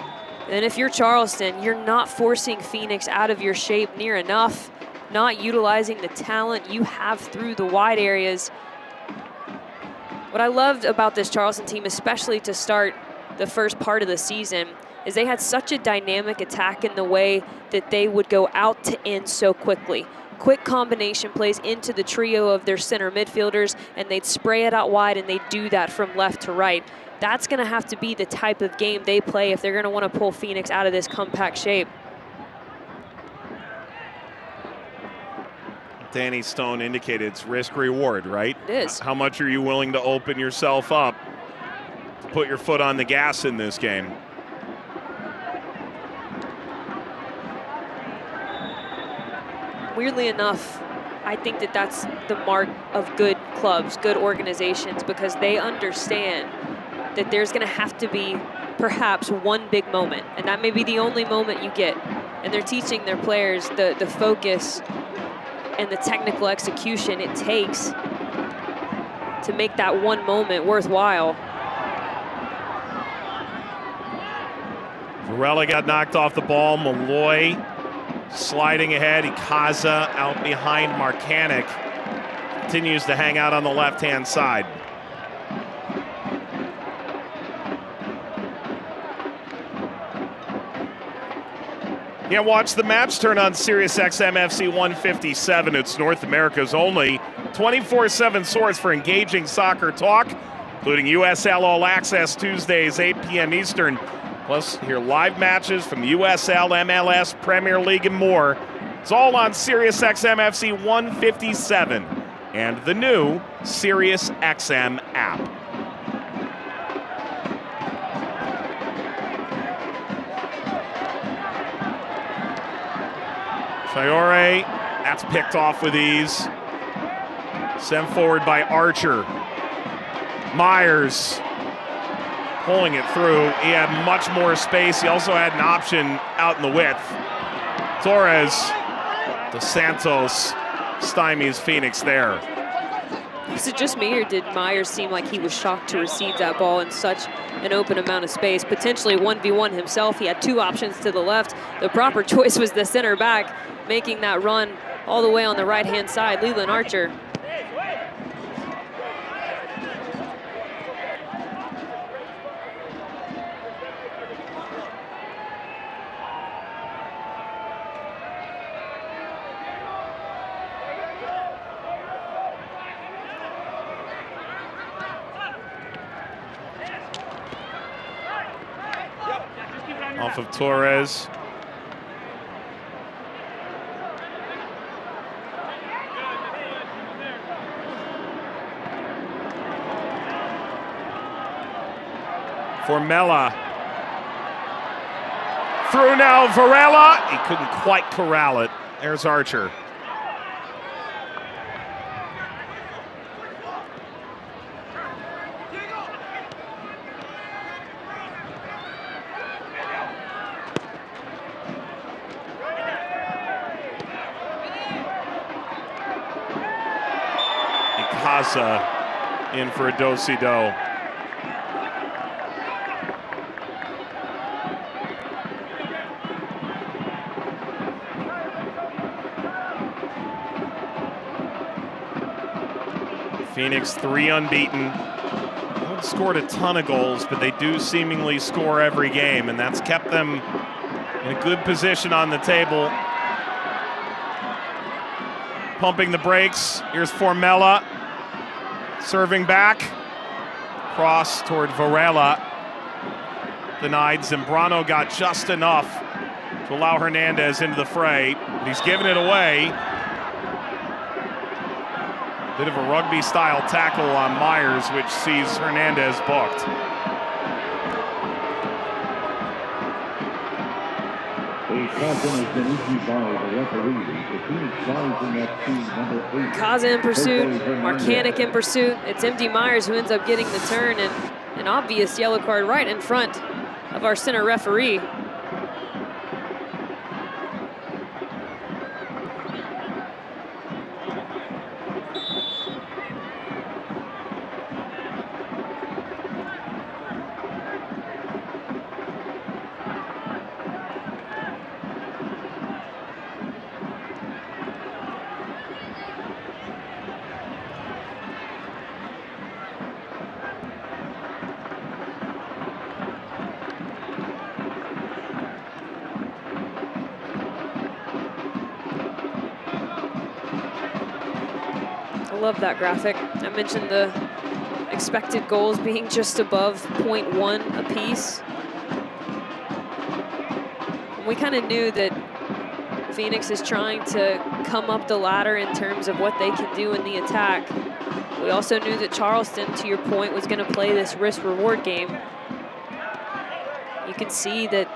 Speaker 2: And if you're Charleston, you're not forcing Phoenix out of your shape near enough, not utilizing the talent you have through the wide areas. What I loved about this Charleston team, especially to start the first part of the season, is they had such a dynamic attack in the way that they would go out to in so quickly. Quick combination plays into the trio of their center midfielders, and they'd spray it out wide, and they'd do that from left to right. That's going to have to be the type of game they play if they're going to want to pull Phoenix out of this compact shape.
Speaker 1: Danny Stone indicated it's risk-reward, right?
Speaker 2: It is.
Speaker 1: How much are you willing to open yourself up to put your foot on the gas in this game?
Speaker 2: Weirdly enough, I think that that's the mark of good clubs, good organizations, because they understand that there's going to have to be perhaps one big moment, and that may be the only moment you get. And they're teaching their players the focus and the technical execution it takes to make that one moment worthwhile.
Speaker 1: Varela got knocked off the ball. Malloy sliding ahead. Ikaza out behind Marcanic. Continues to hang out on the left-hand side. Yeah, watch the match turn on SiriusXM FC 157. It's North America's only 24/7 source for engaging soccer talk, including USL All Access Tuesdays, 8 p.m. Eastern. Plus, hear live matches from USL, MLS, Premier League, and more. It's all on SiriusXM FC 157 and the new SiriusXM app. Fiore, that's picked off with ease. Sent forward by Archer. Myers pulling it through. He had much more space. He also had an option out in the width. Torres, Dos Santos stymies Phoenix there.
Speaker 2: Is it just me, or did Myers seem like he was shocked to receive that ball in such an open amount of space? Potentially 1v1 himself. He had two options to the left. The proper choice was the center back, making that run all the way on the right-hand side, Leland Archer.
Speaker 1: Off of Torres. Formella. Through now, Varela. He couldn't quite corral it. There's Archer. Ikaza in for a do-si-do. Phoenix 3 unbeaten. They haven't scored a ton of goals, but they do seemingly score every game, and that's kept them in a good position on the table. Pumping the brakes. Here's Formella. Serving back. Cross toward Varela. Denied. Zambrano got just enough to allow Hernandez into the fray. But he's given it away. Bit of a rugby-style tackle on Myers, which sees Hernandez booked.
Speaker 4: Captain has been issued by the referee. The Phoenix Charleston FC number 8.
Speaker 2: Kaza in pursuit, Marcanic in pursuit. It's MD Myers who ends up getting the turn, and an obvious yellow card right in front of our center referee. I love that graphic. I mentioned the expected goals being just above 0.1 apiece. We kind of knew that Phoenix is trying to come up the ladder in terms of what they can do in the attack. We also knew that Charleston, to your point, was going to play this risk-reward game. You can see that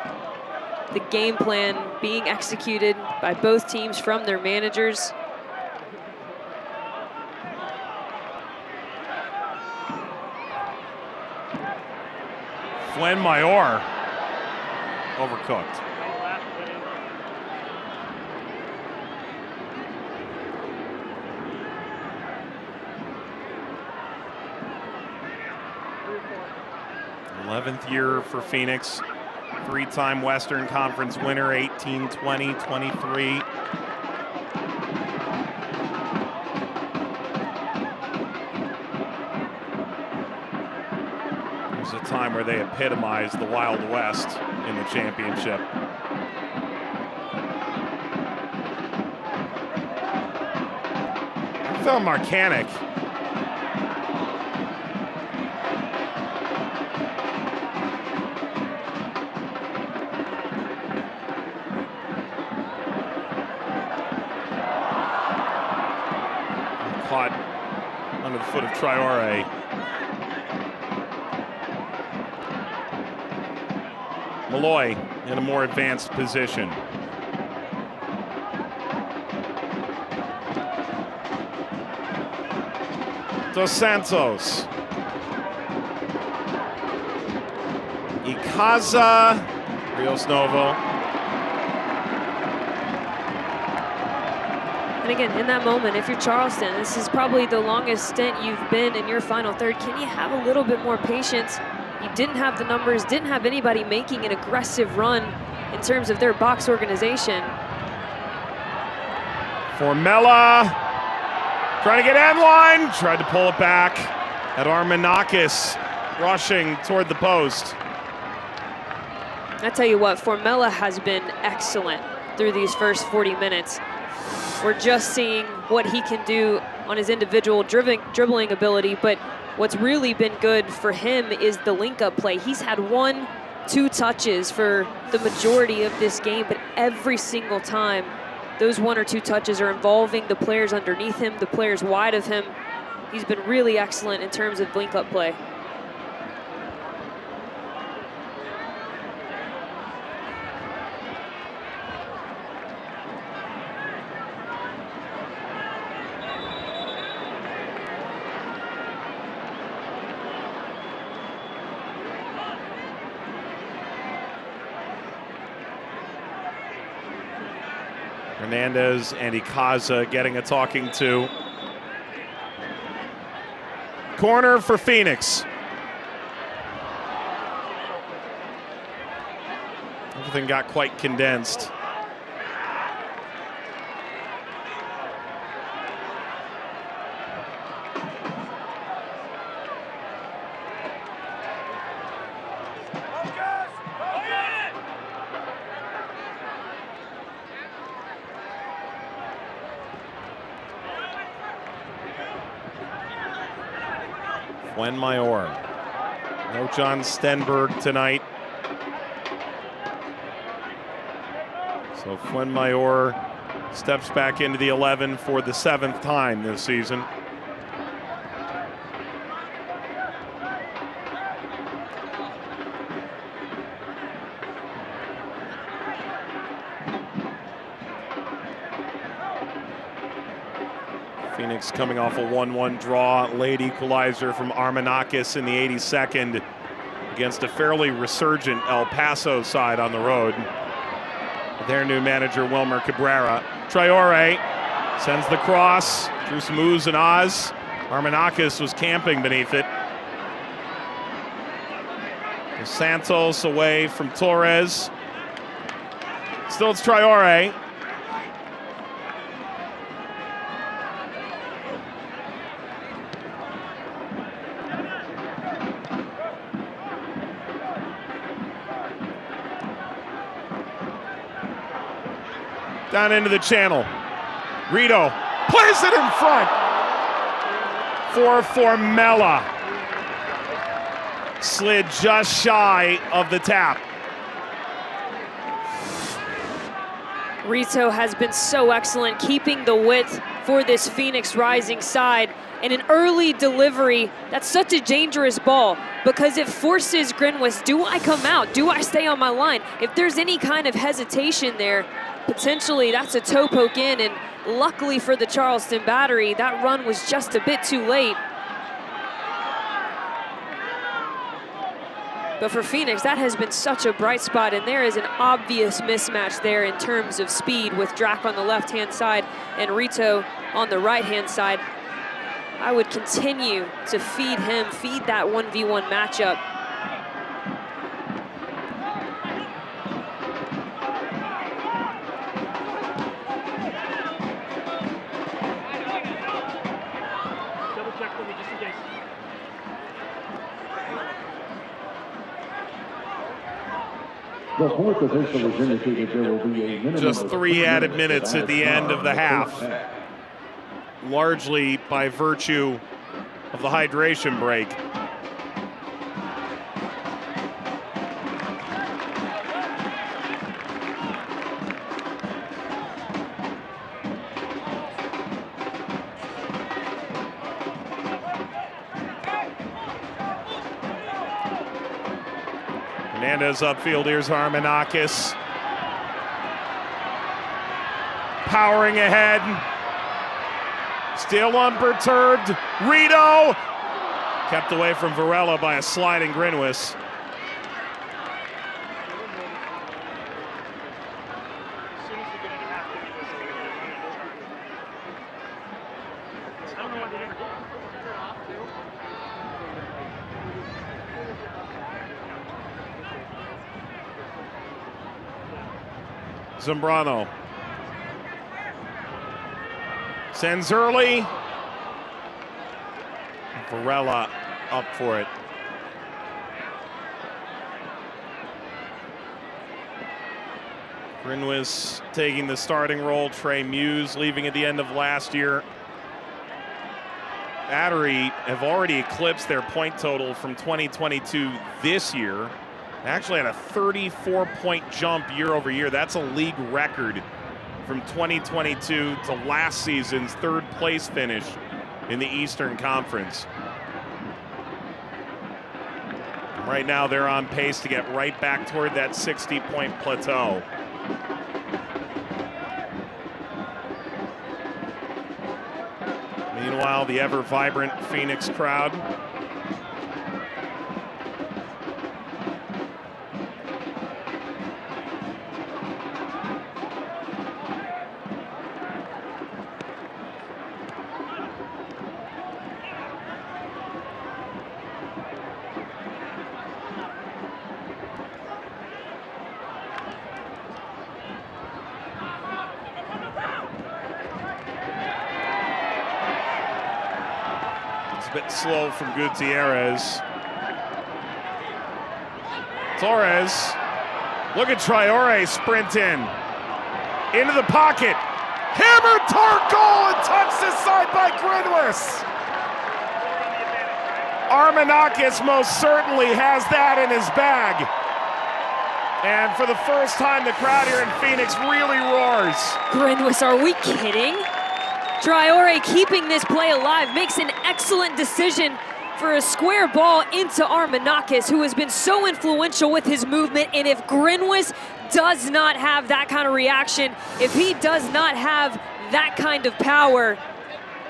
Speaker 2: the game plan being executed by both teams from their managers.
Speaker 1: Flynn Mayor, overcooked. 11th year for Phoenix, three-time Western Conference winner, 18, 20, 23. There's a time where they epitomized the Wild West in the championship. Phil Marcanic. Caught under the foot of Traore. Malloy in a more advanced position. Dos Santos. Icaza. Rios Novo.
Speaker 2: And again, in that moment, if you're Charleston, this is probably the longest stint you've been in your final third. Can you have a little bit more patience? You didn't have the numbers, didn't have anybody making an aggressive run in terms of their box organization.
Speaker 1: Formella trying to get end line, tried to pull it back. At Armanakis rushing toward the post.
Speaker 2: I tell you what, Formella has been excellent through these first 40 minutes. We're just seeing what he can do on his individual dribbling ability, but what's really been good for him is the link-up play. He's had 1-2 touches for the majority of this game, but every single time those 1 or 2 touches are involving the players underneath him, the players wide of him. He's been really excellent in terms of link-up play.
Speaker 1: Hernandez and Icaza getting a talking to. Corner for Phoenix. Everything got quite condensed. Mayor. No John Stenberg tonight. So Mayor steps back into the 11 for the 7th time this season. Phoenix coming off a 1-1 draw, late equalizer from Armenakis in the 82nd against a fairly resurgent El Paso side on the road. Their new manager, Wilmer Cabrera. Traore sends the cross, drew some oohs and ahs. Armenakis was camping beneath it. Santos away from Torres. Still it's Traore. Down into the channel. Rito plays it in front for Formella. Slid just shy of the tap.
Speaker 2: Rito has been so excellent keeping the width for this Phoenix Rising side. And an early delivery, that's such a dangerous ball because it forces Grinwis, do I come out? Do I stay on my line? If there's any kind of hesitation there, potentially that's a toe poke in, and luckily for the Charleston Battery, that run was just a bit too late. But for Phoenix, that has been such a bright spot, and there is an obvious mismatch there in terms of speed with Drac on the left-hand side and Rito on the right-hand side. I would continue to feed him, feed that 1v1 matchup.
Speaker 3: Double check for me just in case.
Speaker 4: The fourth official has indicated there will be a minimum
Speaker 1: Just
Speaker 4: of
Speaker 1: 3 added minutes at the end of the half, largely by virtue of the hydration break. Hernandez upfield, here's Armenakis. Powering ahead. Still unperturbed. Rito! Kept away from Varela by a sliding Grinwis. Zambrano sends early. Varela up for it. Grinwis taking the starting role. Trey Muse leaving at the end of last year. Battery have already eclipsed their point total from 2022 this year. They actually had a 34-point jump year over year. That's a league record from 2022 to last season's third place finish in the Eastern Conference. Right now they're on pace to get right back toward that 60-point plateau. Meanwhile, the ever-vibrant Phoenix crowd bit slow from Gutierrez. Torres, look at Traore sprint in. Into the pocket. Hammered toward goal and touched this side by Grinwis. Armenakis most certainly has that in his bag. And for the first time, the crowd here in Phoenix really roars.
Speaker 2: Grinwis, are we kidding? Traore keeping this play alive, makes an excellent decision for a square ball into Armenakis, who has been so influential with his movement. And if Grinwis does not have that kind of reaction, if he does not have that kind of power,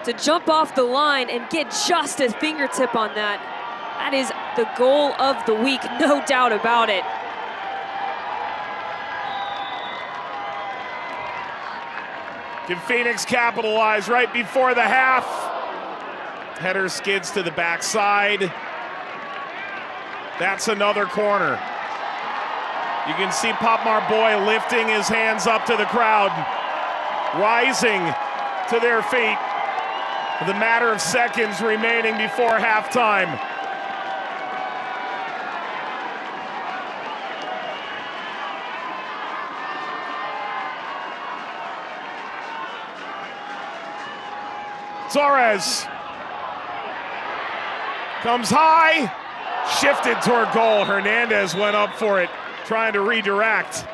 Speaker 2: to jump off the line and get just a fingertip on that. That is the goal of the week, no doubt about it.
Speaker 1: Can Phoenix capitalize right before the half? Header skids to the backside. That's another corner. You can see Pop Marboy lifting his hands up to the crowd, rising to their feet with a matter of seconds remaining before halftime. Torres comes high, shifted toward goal. Hernandez went up for it, trying to redirect.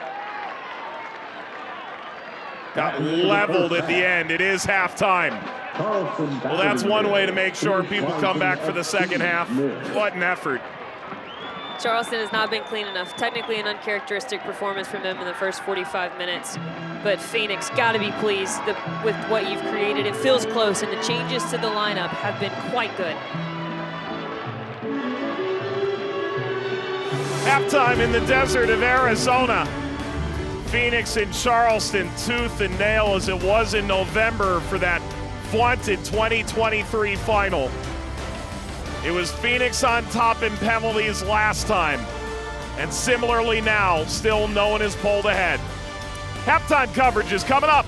Speaker 1: Got leveled at the end. It is halftime. Well, that's one way to make sure people come back for the second half. What an effort.
Speaker 2: Charleston has not been clean enough. Technically an uncharacteristic performance from them in the first 45 minutes. But Phoenix got to be pleased with what you've created. It feels close, and the changes to the lineup have been quite good.
Speaker 1: Halftime in the desert of Arizona. Phoenix and Charleston tooth and nail as it was in November for that vaunted 2023 final. It was Phoenix on top in penalties last time. And similarly now, still no one is pulled ahead. Halftime coverage is coming up.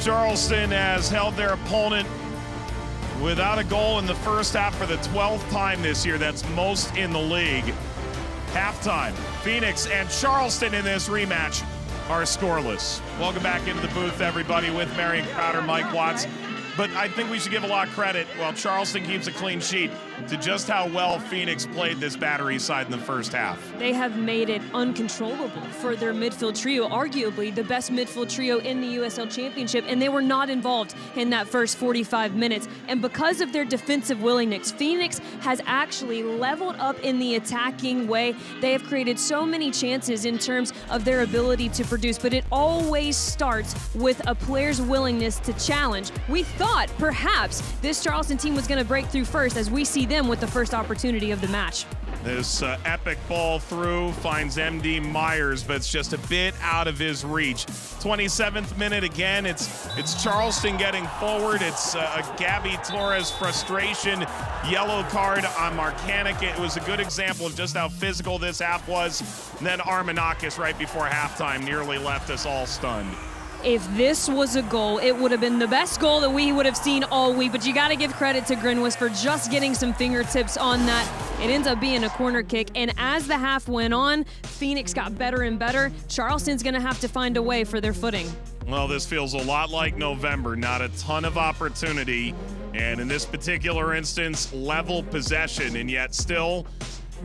Speaker 1: Charleston has held their opponent without a goal in the first half for the 12th time this year. That's most in the league. Halftime, Phoenix and Charleston in this rematch are scoreless. Welcome back into the booth, everybody, with Marion Crowder, Mike Watts. But I think we should give a lot of credit, while Charleston keeps a clean sheet, to just how well Phoenix played this Battery side in the first half.
Speaker 2: They have made it uncontrollable for their midfield trio, arguably the best midfield trio in the USL Championship, and they were not involved in that first 45 minutes. And because of their defensive willingness, Phoenix has actually leveled up in the attacking way. They have created so many chances in terms of their ability to produce, but it always starts with a player's willingness to challenge. We thought perhaps this Charleston team was going to break through first, as we see them with the first opportunity of the match.
Speaker 1: This epic ball through finds MD Myers, but it's just a bit out of his reach. 27th minute again, it's Charleston getting forward. It's a Gabby Torres frustration yellow card on Marcanic. It was a good example of just how physical this half was. And then Armanakis right before halftime nearly left us all stunned.
Speaker 2: If this was a goal, it would have been the best goal that we would have seen all week, but you got to give credit to Grinwis for just getting some fingertips on that. It ends up being a corner kick, and as the half went on, Phoenix got better and better. Charleston's going to have to find a way for their footing.
Speaker 1: Well, this feels a lot like November. Not a ton of opportunity, and in this particular instance, level possession, and yet still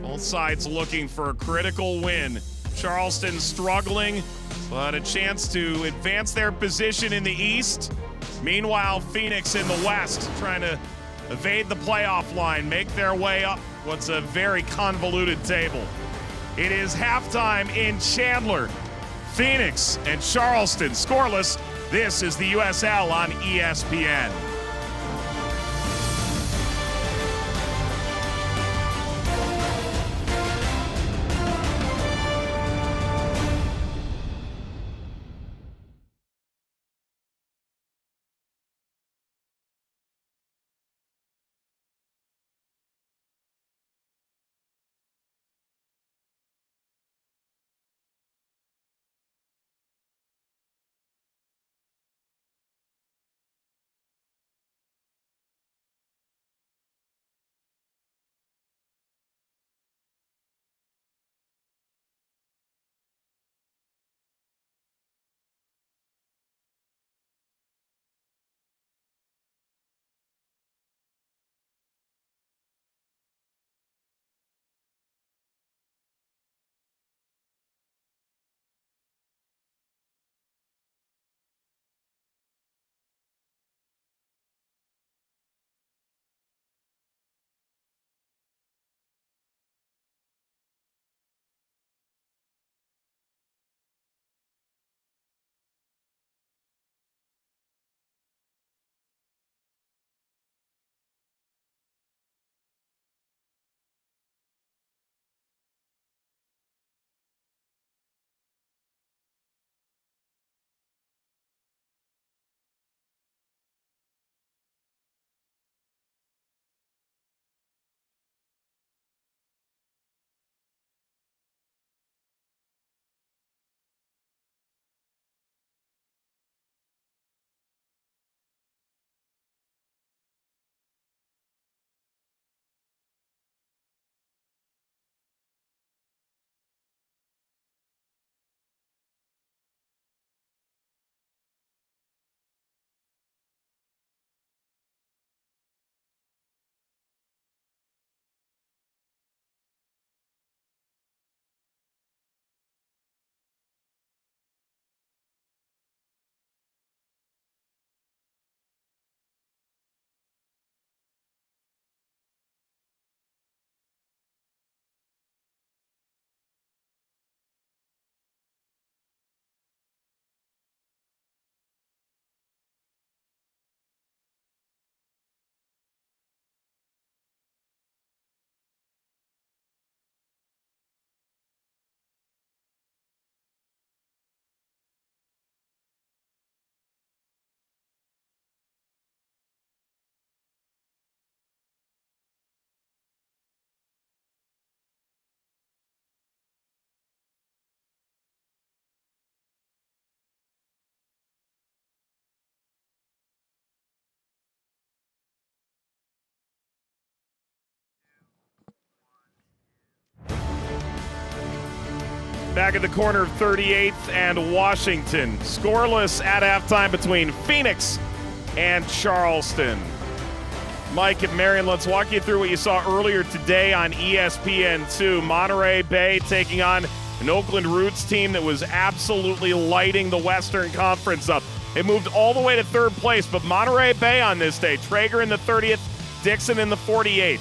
Speaker 1: both sides looking for a critical win. Charleston struggling, but a chance to advance their position in the East. Meanwhile, Phoenix in the West trying to evade the playoff line, make their way up what's a very convoluted table. It is halftime in Chandler. Phoenix and Charleston scoreless. This is the USL on ESPN. Back at the corner of 38th and Washington. Scoreless at halftime between Phoenix and Charleston. Mike and Marion, let's walk you through what you saw earlier today on ESPN2. Monterey Bay taking on an Oakland Roots team that was absolutely lighting the Western Conference up. It moved all the way to third place, but Monterey Bay on this day. Traeger in the 30th, Dixon in the 48th.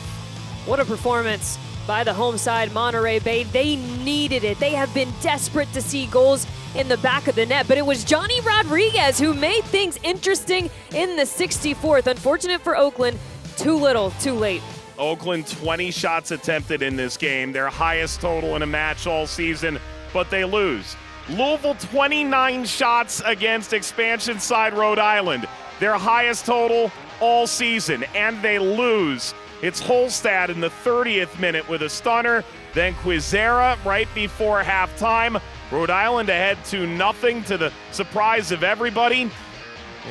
Speaker 5: What a performance by the home side, Monterey Bay. They needed it. They have been desperate to see goals in the back of the net, but it was Johnny Rodriguez who made things interesting in the 64th. Unfortunate for Oakland, too little, too late.
Speaker 1: Oakland 20 shots attempted in this game, their highest total in a match all season, but they lose. Louisville 29 shots against expansion side Rhode Island, their highest total all season, and they lose. It's Holstad in the 30th minute with a stunner, then Quizera right before halftime. Rhode Island ahead 2-0 to the surprise of everybody.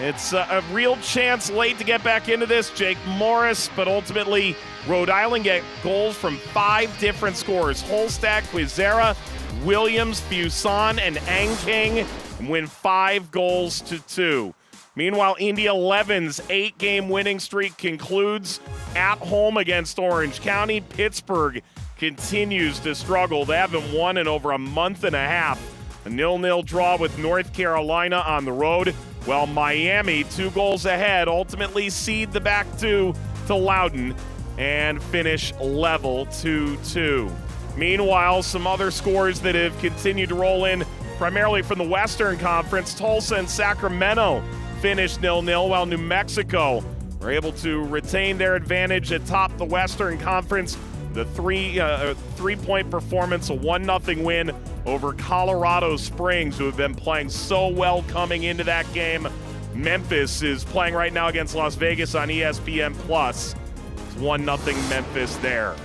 Speaker 1: It's a real chance late to get back into this. Jake Morris, but ultimately Rhode Island get goals from 5 different scorers. Holstad, Quizera, Williams, Fuson, and Angking win 5-2. Meanwhile, Indy 11's 8-game winning streak concludes at home against Orange County. Pittsburgh continues to struggle. They haven't won in over a month and a half. A 0-0 draw with North Carolina on the road, while Miami, 2 goals ahead, ultimately cede the back 2 to Loudoun and finish level 2-2. Meanwhile, some other scores that have continued to roll in, primarily from the Western Conference. Tulsa and Sacramento finished 0-0, while New Mexico were able to retain their advantage atop the Western Conference. The three-point performance, a 1-0 win over Colorado Springs, who have been playing so well coming into that game. Memphis is playing right now against Las Vegas on ESPN+. It's 1-0 Memphis there.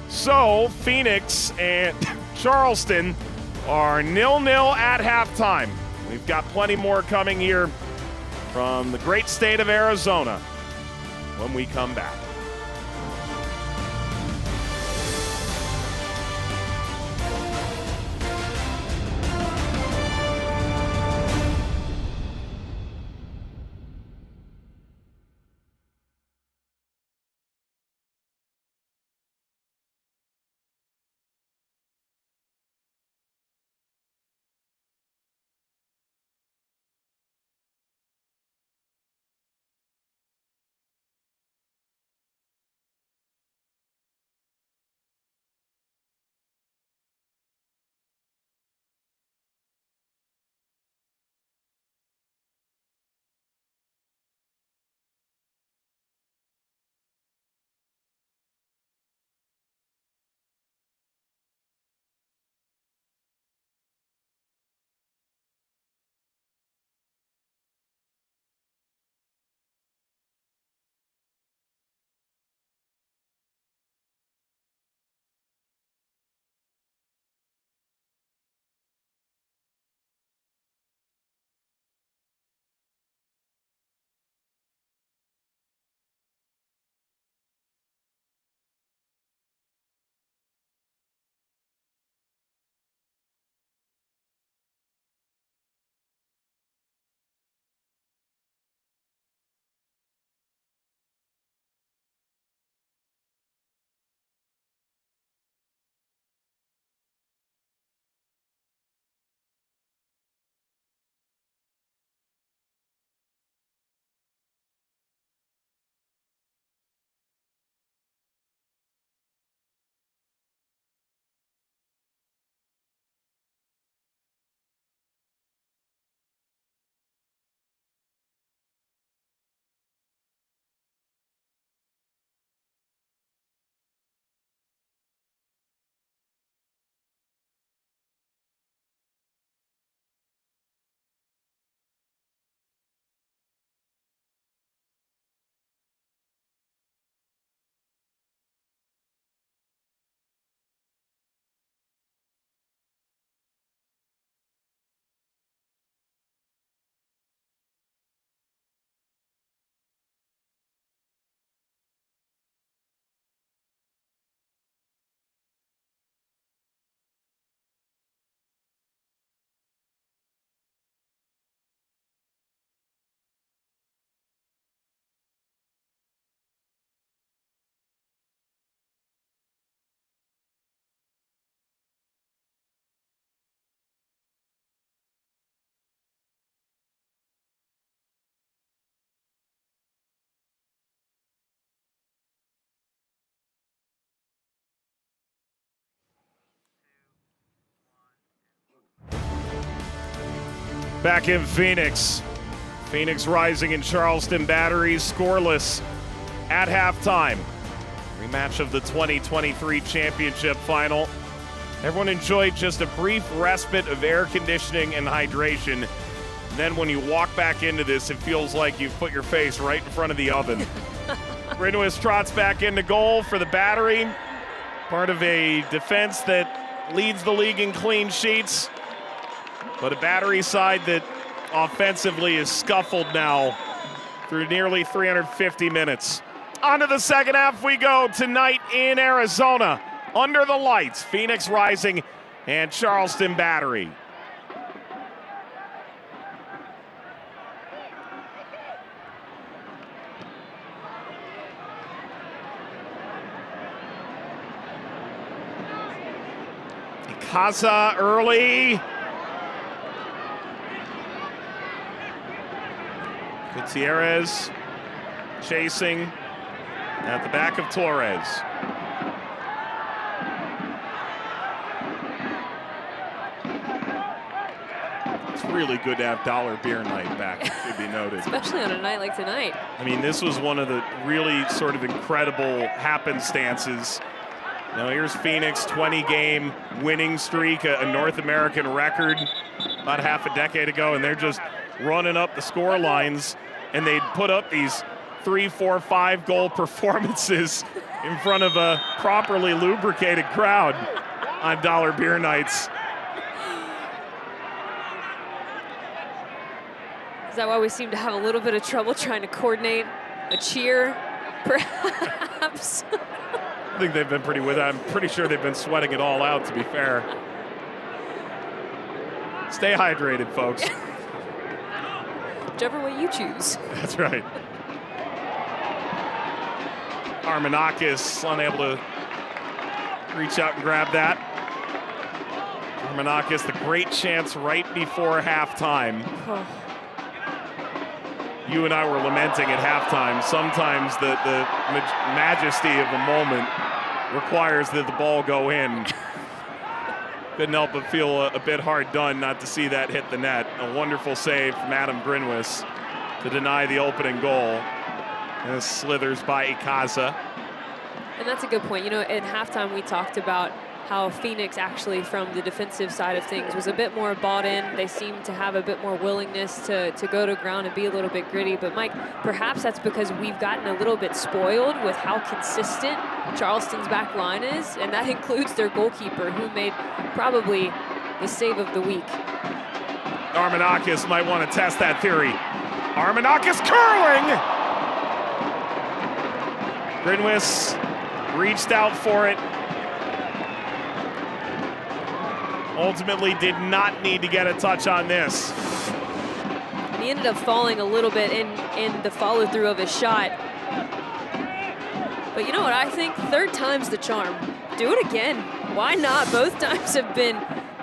Speaker 1: So Phoenix and Charleston are 0-0 at halftime. We've got plenty more coming here from the great state of Arizona when we come back. Back in Phoenix. Phoenix Rising and Charleston Batteries scoreless at halftime. Rematch of the 2023 championship final. Everyone enjoyed just a brief respite of air conditioning and hydration. And then when you walk back into this, it feels like you've put your face right in front of the oven. Grinwis trots back into goal for the Battery. Part of a defense that leads the league in clean sheets. But a Battery side that offensively is scuffled now through nearly 350 minutes. On to the second half we go tonight in Arizona. Under the lights, Phoenix Rising and Charleston Battery. Casa early. Gutierrez chasing at the back of Torres. It's really good to have Dollar Beer Night back, it should be noted.
Speaker 5: Especially on a night like tonight.
Speaker 1: I mean, this was one of the really sort of incredible happenstances. Now here's Phoenix, 20-game winning streak, a North American record about half a decade ago, and they're just running up the score lines, and they'd put up these 3, 4, 5 goal performances in front of a properly lubricated crowd on Dollar Beer Nights.
Speaker 5: Is that why we seem to have a little bit of trouble trying to coordinate a cheer, perhaps?
Speaker 1: I think they've been pretty with it. I'm pretty sure they've been sweating it all out, to be fair. Stay hydrated, folks.
Speaker 5: Whichever way you choose.
Speaker 1: That's right. Armanakis unable to reach out and grab that. Armanakis, the great chance right before halftime.
Speaker 5: Oh.
Speaker 1: You and I were lamenting at halftime. Sometimes the majesty of the moment requires that the ball go in. Couldn't help but feel a bit hard done not to see that hit the net. A wonderful save from Adam Grinwis to deny the opening goal. And this slithers by Ikaza.
Speaker 5: And that's a good point. You know, at halftime we talked about how Phoenix actually, from the defensive side of things, was a bit more bought in. They seemed to have a bit more willingness to go to ground and be a little bit gritty. But Mike, perhaps that's because we've gotten a little bit spoiled with how consistent Charleston's back line is, and that includes their goalkeeper, who made probably the save of the week.
Speaker 1: Armanakis might want to test that theory. Armanakis curling! Grinwis reached out for it. Ultimately did not need to get a touch on this.
Speaker 5: He ended up falling a little bit in the follow-through of his shot. But you know what I think? Third time's the charm. Do it again. Why not? Both times have been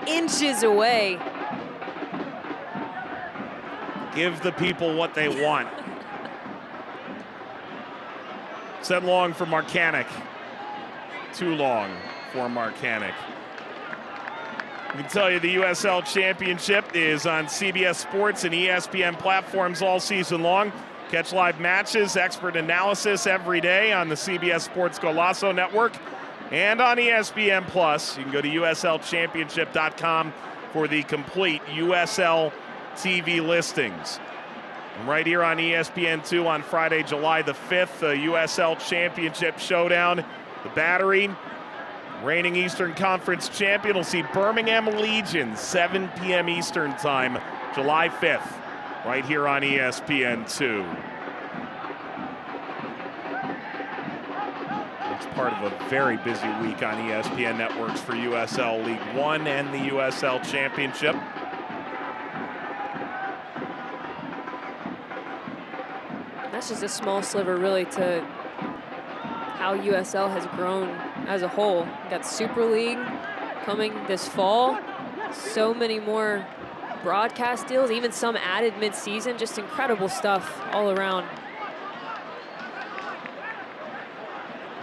Speaker 5: inches away.
Speaker 1: Give the people what they want. Said long for Marcanic. Too long for Marcanic. I can tell you the USL Championship is on CBS Sports and ESPN platforms all season long. Catch live matches, expert analysis every day on the CBS Sports Golazo Network and on ESPN Plus. You can go to USLChampionship.com for the complete USL TV listings. And right here on ESPN2 on Friday, July the 5th, the USL Championship Showdown. The Battery, reigning Eastern Conference champion, will see Birmingham Legion, 7 p.m. Eastern time, July 5th, right here on ESPN2. It's part of a very busy week on ESPN networks for USL League One and the USL Championship.
Speaker 5: That's just a small sliver, really, to how USL has grown as a whole. We got Super League coming this fall. So many more broadcast deals, even some added mid-season. Just incredible stuff all around.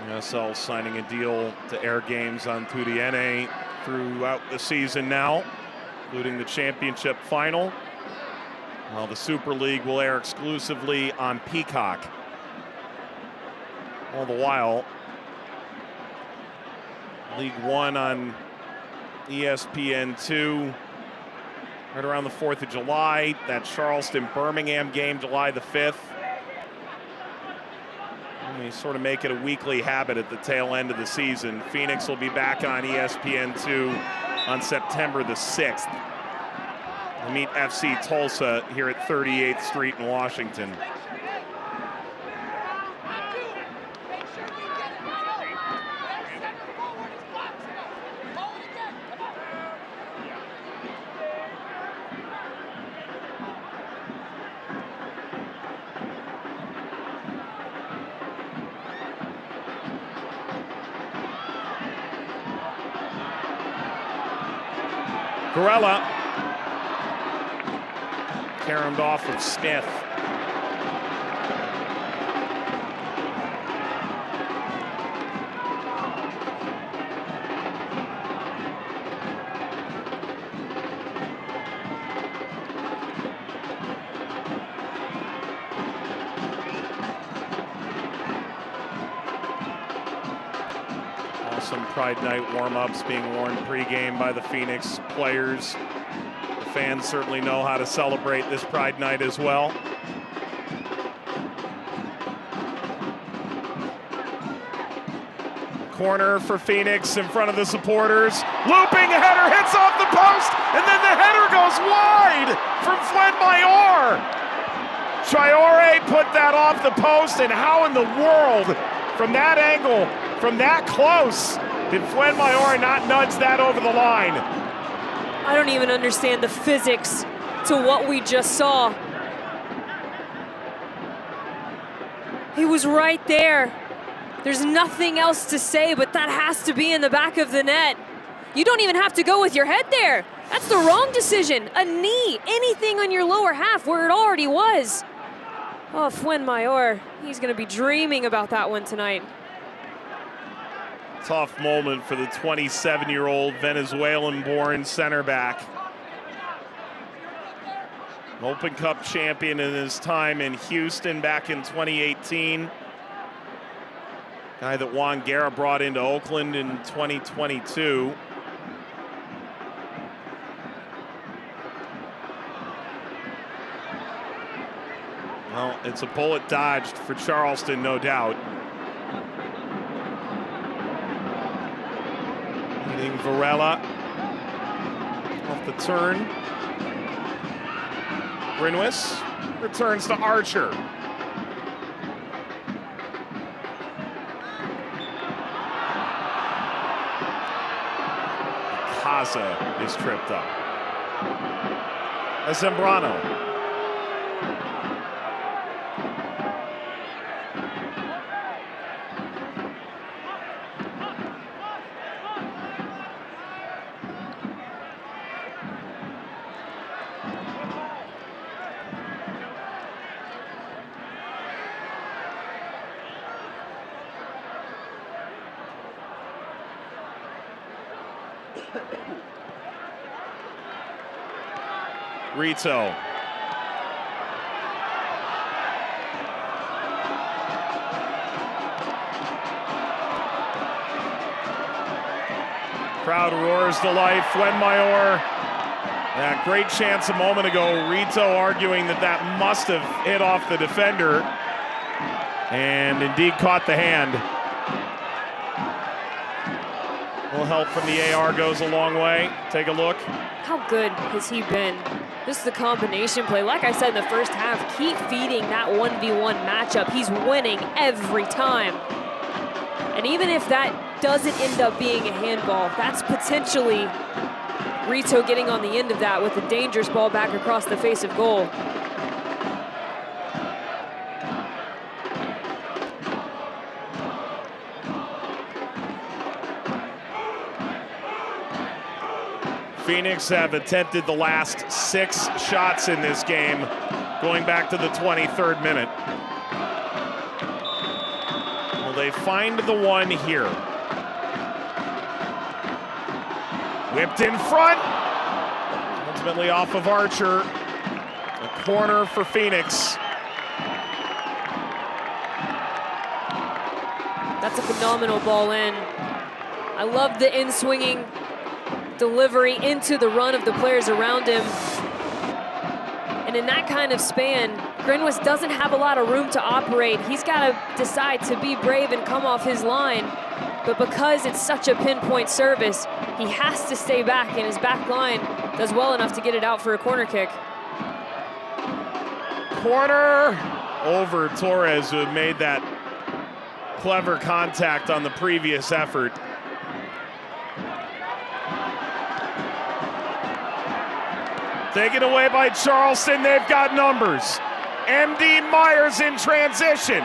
Speaker 1: USL signing a deal to air games on TUDN throughout the season now, including the championship final. Well, the Super League will air exclusively on Peacock. All the while, League One on ESPN2 right around the 4th of July. That Charleston-Birmingham game, July the 5th. And we sort of make it a weekly habit at the tail end of the season. Phoenix will be back on ESPN2 on September the 6th. We'll meet FC Tulsa here at 38th Street in Washington. Varela caromed off of Smith. Some Pride Night warm-ups being worn pregame by the Phoenix players. The fans certainly know how to celebrate this Pride Night as well. Corner for Phoenix in front of the supporters. Looping header hits off the post, and then the header goes wide from Fuenmayor. Traore put that off the post, and how in the world, from that angle, from that close, did Fuenmayor not nudge that over the line?
Speaker 5: I don't even understand the physics to what we just saw. He was right there. There's nothing else to say, but that has to be in the back of the net. You don't even have to go with your head there. That's the wrong decision. A knee, anything on your lower half where it already was. Oh, Fuenmayor, he's gonna be dreaming about that one tonight.
Speaker 1: Tough moment for the 27-year-old Venezuelan-born center back. Open Cup champion in his time in Houston back in 2018. Guy that Juan Guerra brought into Oakland in 2022. Well, it's a bullet dodged for Charleston, no doubt. Leading Varela off the turn. Grinwis returns to Archer. Kaza is tripped up. Zambrano. Rito. Crowd roars to life. Fuenmayor. Yeah, great chance a moment ago. Rito arguing that that must have hit off the defender. And indeed caught the hand. A little help from the AR goes a long way. Take a look.
Speaker 5: How good has he been? This is the combination play. Like I said in the first half, keep feeding that 1v1 matchup. He's winning every time. And even if that doesn't end up being a handball, that's potentially Rito getting on the end of that with a dangerous ball back across the face of goal.
Speaker 1: Phoenix have attempted the last 6 shots in this game, going back to the 23rd minute. Will they find the one here? Whipped in front. Ultimately off of Archer. Corner for Phoenix.
Speaker 5: That's a phenomenal ball in. I love the in-swinging delivery into the run of the players around him. And in that kind of span, Grinwis doesn't have a lot of room to operate. He's got to decide to be brave and come off his line. But because it's such a pinpoint service, he has to stay back, and his back line does well enough to get it out for a corner kick.
Speaker 1: Corner over Torres, who had made that clever contact on the previous effort. Taken away by Charleston, they've got numbers. MD Myers in transition.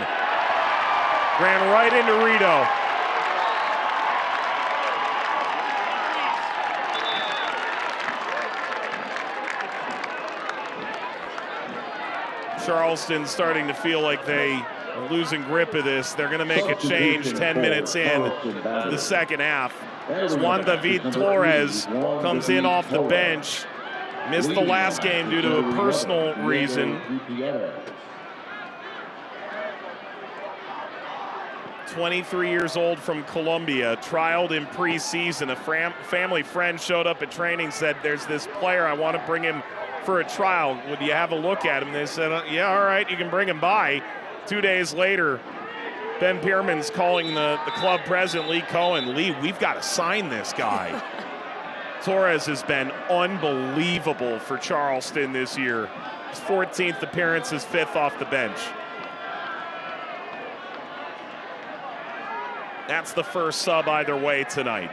Speaker 1: Ran right into Rito. Charleston starting to feel like they are losing grip of this. They're gonna make a change 10 minutes in to the second half. Juan David Torres comes in off the bench. Missed the last game due to a personal reason. 23 years old from Colombia, trialed in preseason. A family friend showed up at training, said, there's this player, I want to bring him for a trial. Would you have a look at him? They said, yeah, all right, you can bring him by. 2 days later, Ben Pierman's calling the club president, Lee Cohen. Lee, we've got to sign this guy. Torres has been unbelievable for Charleston this year. His 14th appearance, his 5th off the bench. That's the first sub either way tonight.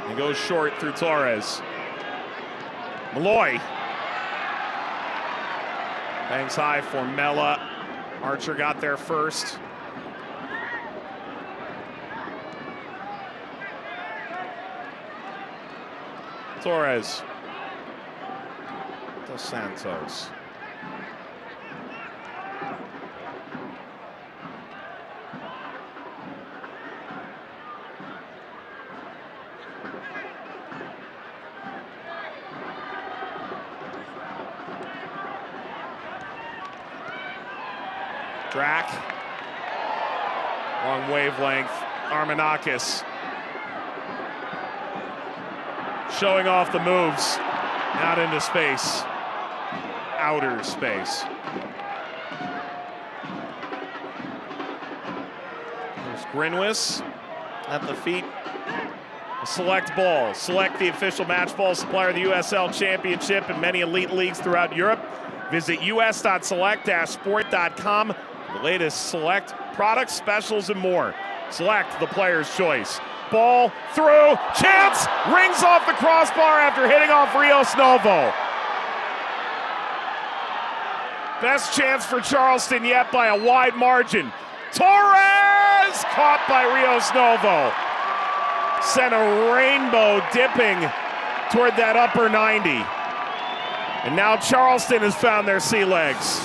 Speaker 1: He goes short through Torres. Malloy. Bangs high for Mella. Archer got there first. Torres. Dos Santos. Drac. Long wavelength. Armanakis. Showing off the moves. Out into space. Outer space. There's Grinwis at the feet. A Select ball. Select, the official match ball supplier of the USL Championship and many elite leagues throughout Europe. Visit us.select-sport.com. The latest Select products, specials, and more. Select, the player's choice. Ball through, chance, rings off the crossbar after hitting off Rios Novo. Best chance for Charleston yet by a wide margin. Torres caught by Rios Novo. Sent a rainbow dipping toward that upper 90. And now Charleston has found their sea legs.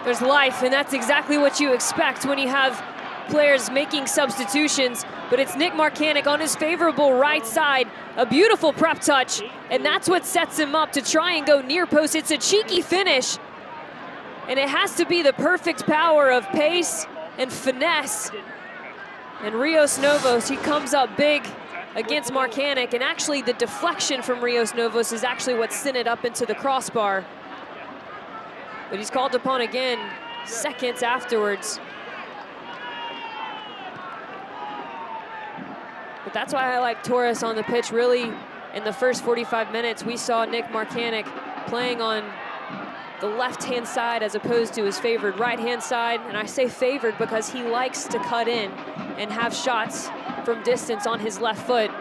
Speaker 5: There's life, and that's exactly what you expect when you have players making substitutions, but it's Nick Marcanic on his favorable right side. A beautiful prep touch, and that's what sets him up to try and go near post. It's a cheeky finish, and it has to be the perfect power of pace and finesse. And Rios Novos, he comes up big against Marcanic, and actually the deflection from Rios Novos is actually what sent it up into the crossbar. But he's called upon again seconds afterwards. But that's why I like Torres on the pitch. Really, in the first 45 minutes, we saw Nick Marcanic playing on the left-hand side as opposed to his favored right-hand side. And I say favored because he likes to cut in and have shots from distance on his left foot.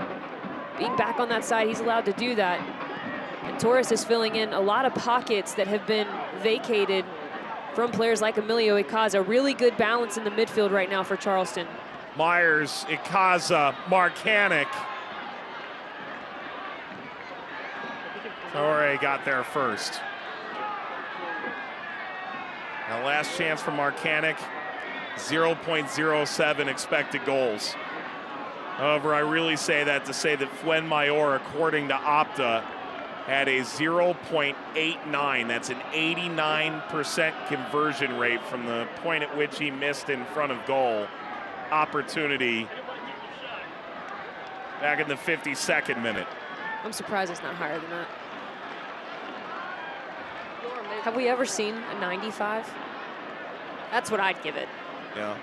Speaker 5: Being back on that side, he's allowed to do that. And Torres is filling in a lot of pockets that have been vacated from players like Emilio Icaza. Really good balance in the midfield right now for Charleston.
Speaker 1: Myers, Icaza, Marcanic. Torre got there first. Now last chance for Marcanic, 0.07 expected goals. However, I really say that to say that Fuenmayor, according to Opta, had a 0.89. That's an 89% conversion rate from the point at which he missed in front of goal. Opportunity back in the 52nd minute.
Speaker 5: I'm surprised it's not higher than that. Have we ever seen a 95? That's what I'd give it.
Speaker 1: Yeah.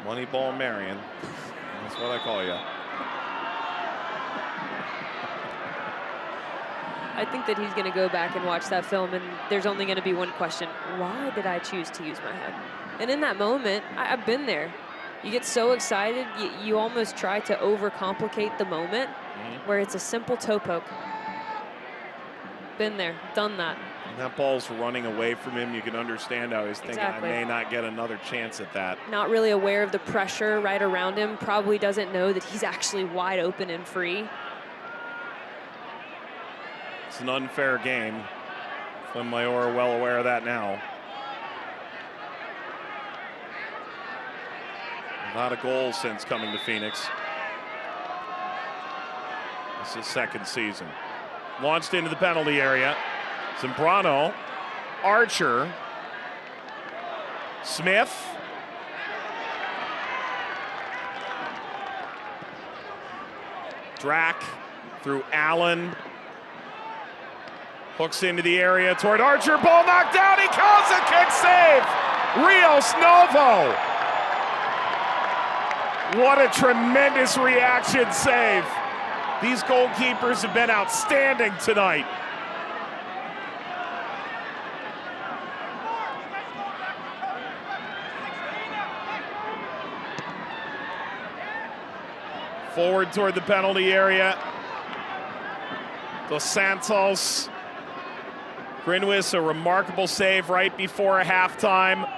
Speaker 1: Moneyball Marion. That's what I call you.
Speaker 5: I think that he's going to go back and watch that film, and there's only going to be one question. Why did I choose to use my head? And in that moment, I've been there. You get so excited, you almost try to overcomplicate the moment where it's a simple toe poke. Been there, done that.
Speaker 1: And that ball's running away from him. You can understand how he's thinking,
Speaker 5: Exactly.
Speaker 1: I may not get another chance at that.
Speaker 5: Not really aware of the pressure right around him. Probably doesn't know that he's actually wide open and free.
Speaker 1: It's an unfair game. Fuenmayor well aware of that now. Not a goal since coming to Phoenix. This is his second season. Launched into the penalty area. Zambrano, Archer, Smith. Drack through Allen. Hooks into the area toward Archer. Ball knocked down. He calls a kick save. Rios Novo. What a tremendous reaction save. These goalkeepers have been outstanding tonight. Forward toward the penalty area. Dos Santos. Grinwis, a remarkable save right before halftime.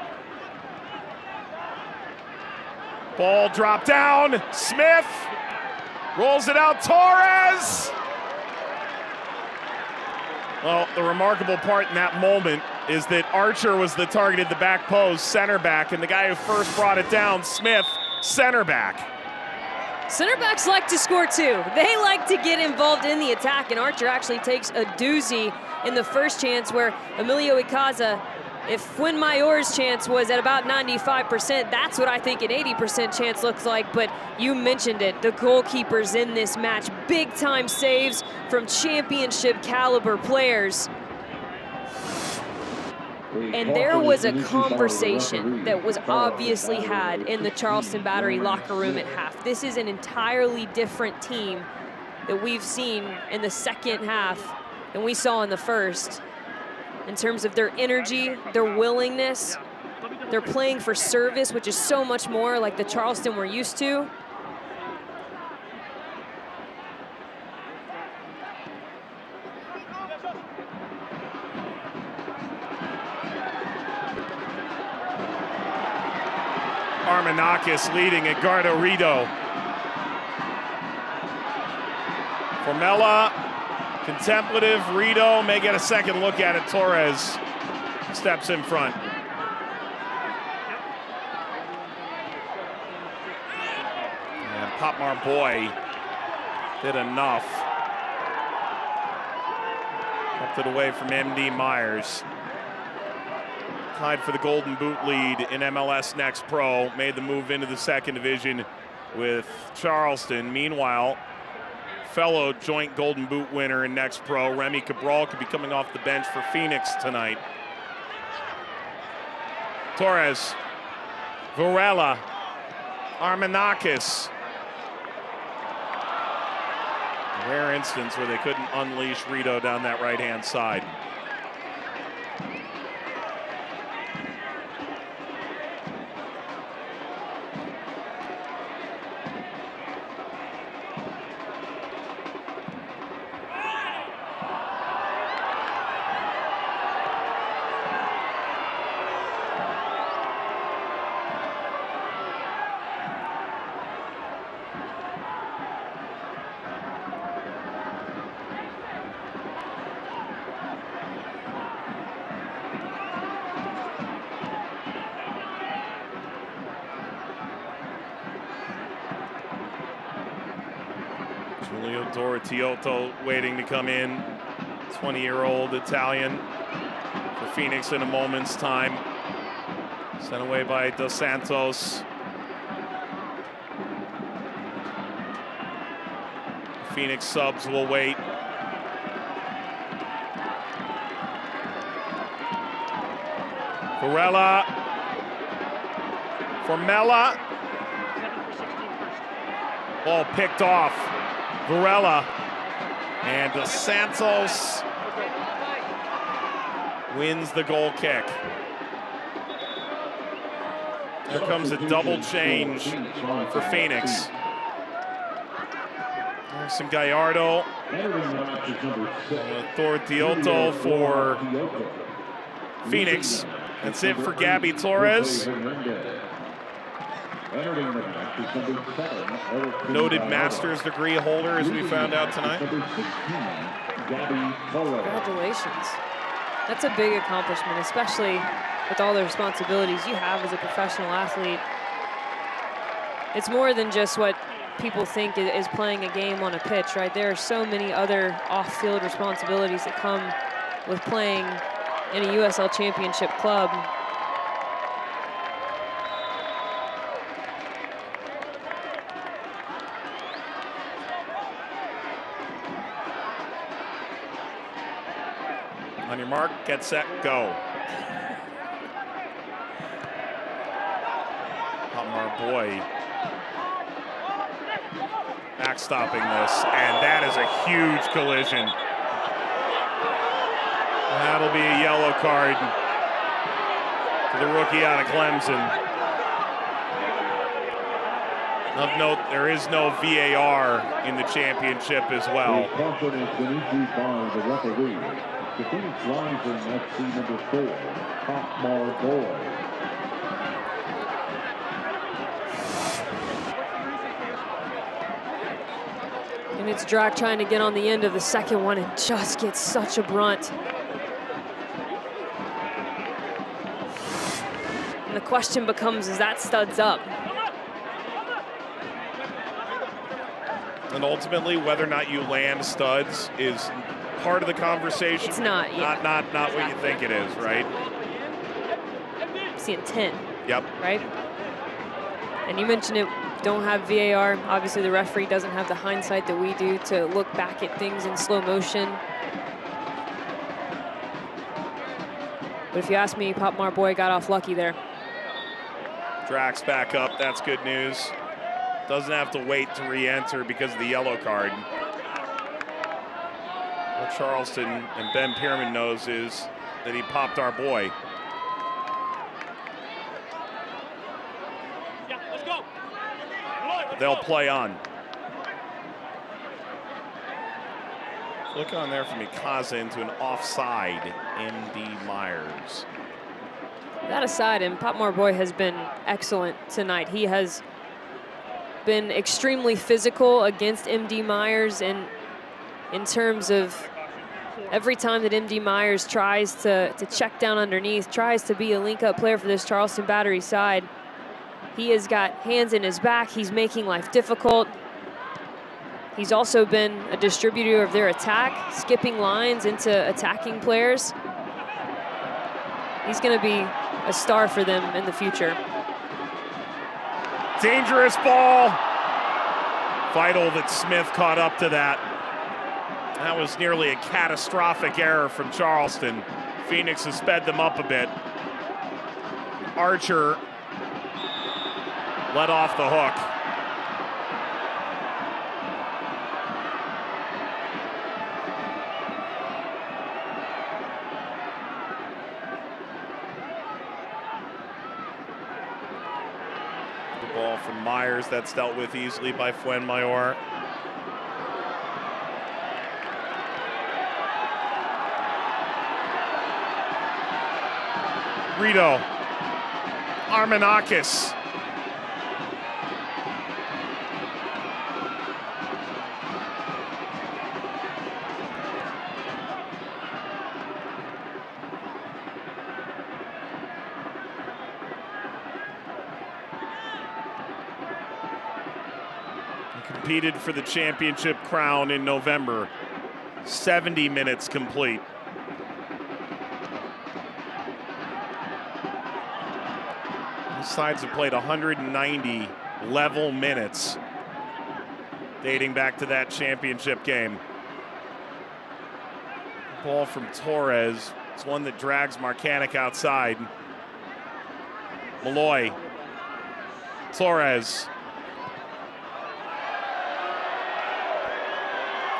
Speaker 1: Ball dropped down. Smith rolls it out. Torres. Well, the remarkable part in that moment is that Archer was the target at the back post, center back, and the guy who first brought it down, Smith, center back.
Speaker 5: Center backs like to score too. They like to get involved in the attack, and Archer actually takes a doozy in the first chance where Emilio Icaza, if Fuenmayor's chance was at about 95%, that's what I think an 80% chance looks like. But you mentioned it, the goalkeepers in this match, big time saves from championship caliber players. And there was a conversation that was obviously had in the Charleston Battery locker room at half. This is an entirely different team that we've seen in the second half than we saw in the first. In terms of their energy, their willingness, they're playing for service, which is so much more like the Charleston we're used to.
Speaker 1: Armanakis leading Edgardo Rito. Formella, contemplative. Rito may get a second look at it. Torres steps in front. And Popmar Boy did enough. Kept it away from MD Myers. Tied for the Golden Boot lead in MLS Next Pro. Made the move into the second division with Charleston. Meanwhile, fellow joint Golden Boot winner in Next Pro, Remy Cabral, could be coming off the bench for Phoenix tonight. Torres, Varela, Armanakis. A rare instance where they couldn't unleash Rito down that right-hand side. Giulio Doratiotto waiting to come in. 20-year-old Italian for Phoenix in a moment's time. Sent away by Dos Santos. Phoenix subs will wait. Varela. Formella. Ball picked off. Varela. And Dos Santos wins the goal kick. Here comes a double change for Phoenix. There's some Gallardo. Doratiotto for Phoenix. That's it for Gabby Torres. Noted master's degree holder, as we found out tonight.
Speaker 5: Congratulations. That's a big accomplishment, especially with all the responsibilities you have as a professional athlete. It's more than just what people think is playing a game on a pitch, right? There are so many other off-field responsibilities that come with playing in a USL Championship club.
Speaker 1: On your mark, get set, go. Our boy backstopping this, and that is a huge collision. That'll be a yellow card to the rookie out of Clemson. Of note, there is no VAR in the championship as well.
Speaker 4: The Phoenix Lions in FC number 4, Popmar Boy.
Speaker 5: And it's Drac trying to get on the end of the second one and just gets such a brunt. And the question becomes, is that studs up?
Speaker 1: And ultimately, whether or not you land studs is part of the conversation.
Speaker 5: It's not, yeah.
Speaker 1: Not exactly what you think it is, right?
Speaker 5: It's the intent.
Speaker 1: Yep.
Speaker 5: Right? And you mentioned it, don't have VAR. Obviously, the referee doesn't have the hindsight that we do to look back at things in slow motion. But if you ask me, Popmar Boy got off lucky there.
Speaker 1: Drax back up, that's good news. Doesn't have to wait to re-enter because of the yellow card. What Charleston and Ben Pierman knows is that he popped our boy.
Speaker 3: Yeah, let's go.
Speaker 1: They'll play on. Look on there from Ikaza into an offside, MD Myers.
Speaker 5: That aside, and Popmar Boy has been excellent tonight. He has been extremely physical against MD Myers, and in terms of every time that MD Myers tries to check down underneath, tries to be a link-up player for this Charleston Battery side, he has got hands in his back. He's making life difficult. He's also been a distributor of their attack, skipping lines into attacking players. He's going to be a star for them in the future.
Speaker 1: Dangerous ball. Vital that Smith caught up to that. That was nearly a catastrophic error from Charleston. Phoenix has sped them up a bit. Archer let off the hook. The ball from Myers, that's dealt with easily by Fuenmayor. Rito, Armenakis. He competed for the championship crown in November. 70 minutes complete. These sides have played 190 level minutes dating back to that championship game. Ball from Torres. It's one that drags Marcanic outside. Malloy. Torres.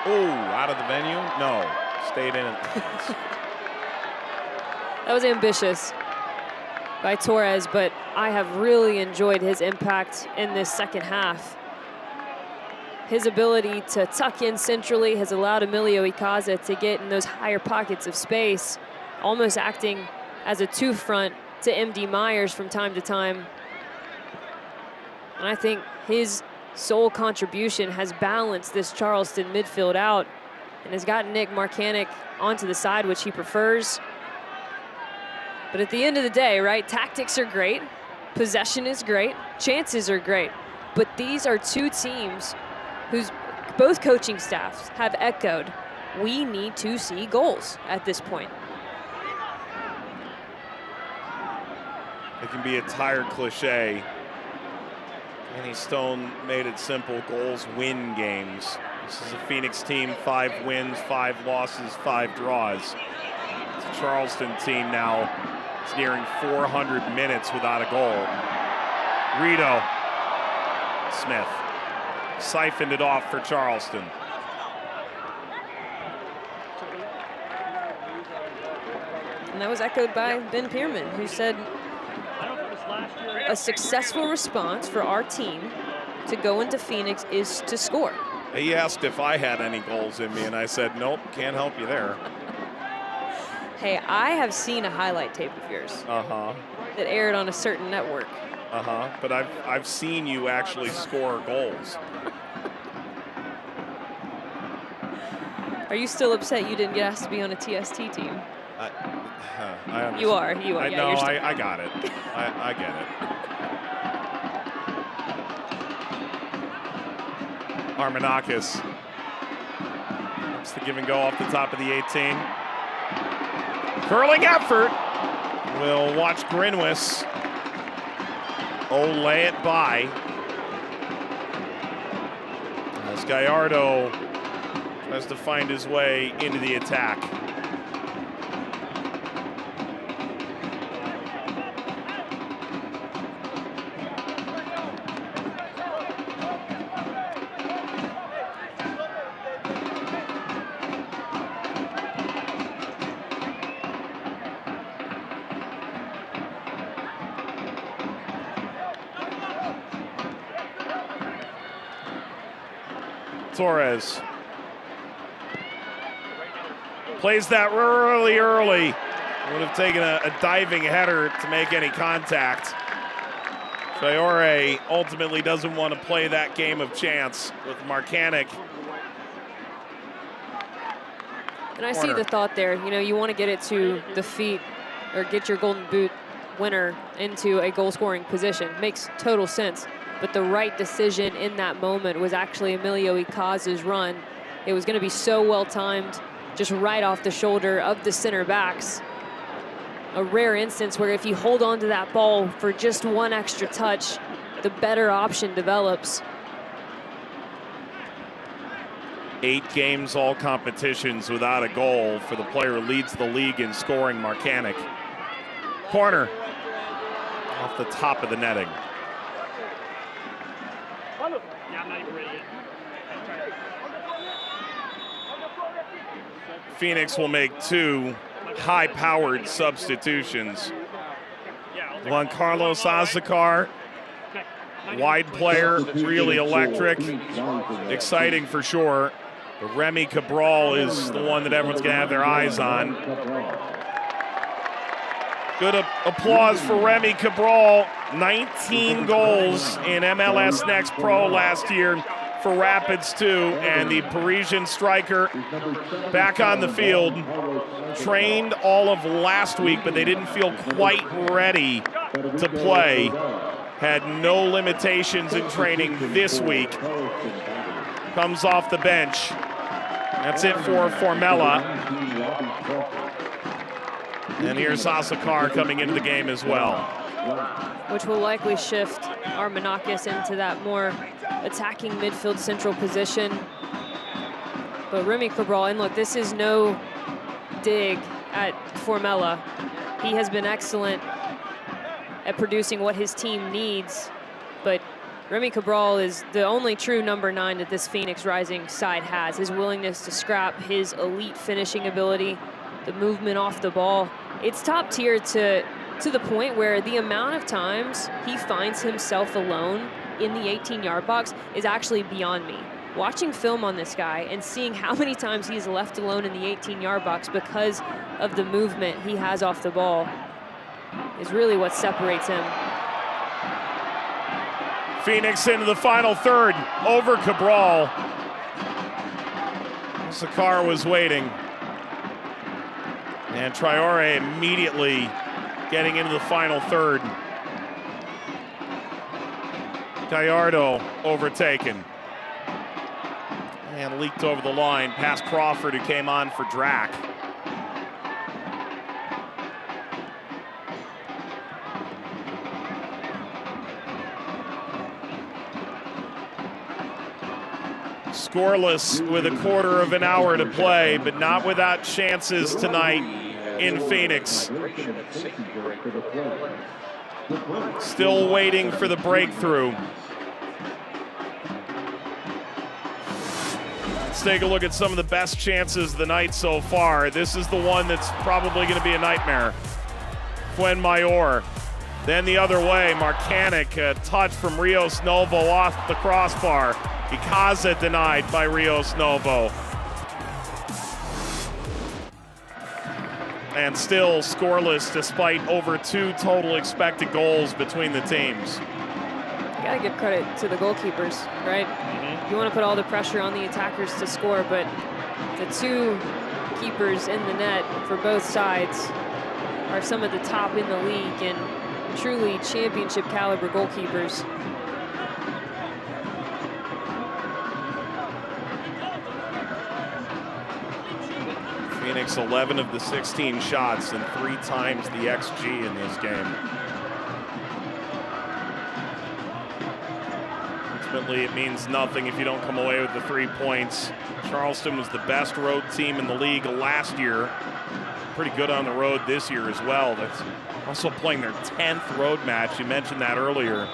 Speaker 1: Oh, out of the venue? No, stayed in it.
Speaker 5: That was ambitious by Torres, but I have really enjoyed his impact in this second half. His ability to tuck in centrally has allowed Emilio Icaza to get in those higher pockets of space, almost acting as a two-front to MD Myers from time to time. And I think his sole contribution has balanced this Charleston midfield out and has gotten Nick Marcanic onto the side, which he prefers. But at the end of the day, right, tactics are great, possession is great, chances are great, but these are two teams whose both coaching staffs have echoed, we need to see goals at this point.
Speaker 1: It can be a tired cliche. Danny Stone made it simple. Goals win games. This is a Phoenix team, 5 wins, 5 losses, 5 draws. It's a Charleston team now. It's nearing 400 minutes without a goal. Rito. Smith. Siphoned it off for Charleston.
Speaker 5: And that was echoed by Ben Pierman, who said a successful response for our team to go into Phoenix is to score.
Speaker 1: He asked if I had any goals in me, and I said, nope, can't help you there.
Speaker 5: Hey, I have seen a highlight tape of yours that aired on a certain network.
Speaker 1: But I've seen you actually score goals.
Speaker 5: Are you still upset you didn't get asked to be on a TST team?
Speaker 1: I understand.
Speaker 5: You are.
Speaker 1: I
Speaker 5: yeah,
Speaker 1: know,
Speaker 5: you're
Speaker 1: I got it. I get it. Armanakis. It's the give and go off the top of the 18. Curling effort. We'll watch Grinwis. Lay it by. As Gallardo tries to find his way into the attack. Torres plays that really early. Would have taken a diving header to make any contact. Traore ultimately doesn't want to play that game of chance with Marcanic.
Speaker 5: And I see the thought there. You know, you want to get it to the feet or get your golden boot winner into a goal-scoring position. Makes total sense. But the right decision in that moment was actually Emilio Icaza's run. It was going to be so well-timed, just right off the shoulder of the center backs. A rare instance where if you hold on to that ball for just one extra touch, the better option develops.
Speaker 1: 8 games, all competitions without a goal for the player who leads the league in scoring, Marcanic. Corner off the top of the netting. Phoenix will make 2 high-powered substitutions. Juan Carlos Azacar, wide player, really electric, exciting for sure. But Remy Cabral is the one that everyone's going to have their eyes on. Good applause for Remy Cabral. 19 goals in MLS Next Pro last year for Rapids 2, and the Parisian striker back on the field. Trained all of last week, but they didn't feel quite ready to play. had no limitations in training this week. Comes off the bench. That's it for Formella. And here's Asakar coming into the game as well.
Speaker 5: Which will likely shift Armenakis into that more attacking midfield central position. But Remy Cabral, and look, this is no dig at Formella. He has been excellent at producing what his team needs, but Remy Cabral is the only true number 9 that this Phoenix Rising side has. His willingness to scrap, his elite finishing ability, the movement off the ball. It's top tier to the point where the amount of times he finds himself alone in the 18-yard box is actually beyond me. Watching film on this guy and seeing how many times he's left alone in the 18-yard box because of the movement he has off the ball is really what separates him.
Speaker 1: Phoenix into the final third, over Cabral. Sakar was waiting. And Traore immediately getting into the final third. Gallardo overtaken. And leaked over the line past Crawford, who came on for Drac. Scoreless with a quarter of an hour to play, but not without chances tonight in Phoenix. Still waiting for the breakthrough. Let's take a look at some of the best chances of the night so far. This is the one that's probably going to be a nightmare. Fuenmayor. Then the other way, Marcanic, a touch from Rios Novo off the crossbar. Ikaza denied by Rios Novo. And still scoreless despite over 2 total expected goals between the teams.
Speaker 5: You gotta give credit to the goalkeepers, right? You want to put all the pressure on the attackers to score, but the 2 keepers in the net for both sides are some of the top in the league and truly championship caliber goalkeepers.
Speaker 1: Phoenix 11 of the 16 shots and 3 times the XG in this game. Ultimately, it means nothing if you don't come away with the 3 points. Charleston was the best road team in the league last year. Pretty good on the road this year as well. That's also playing their 10th road match. You mentioned that earlier,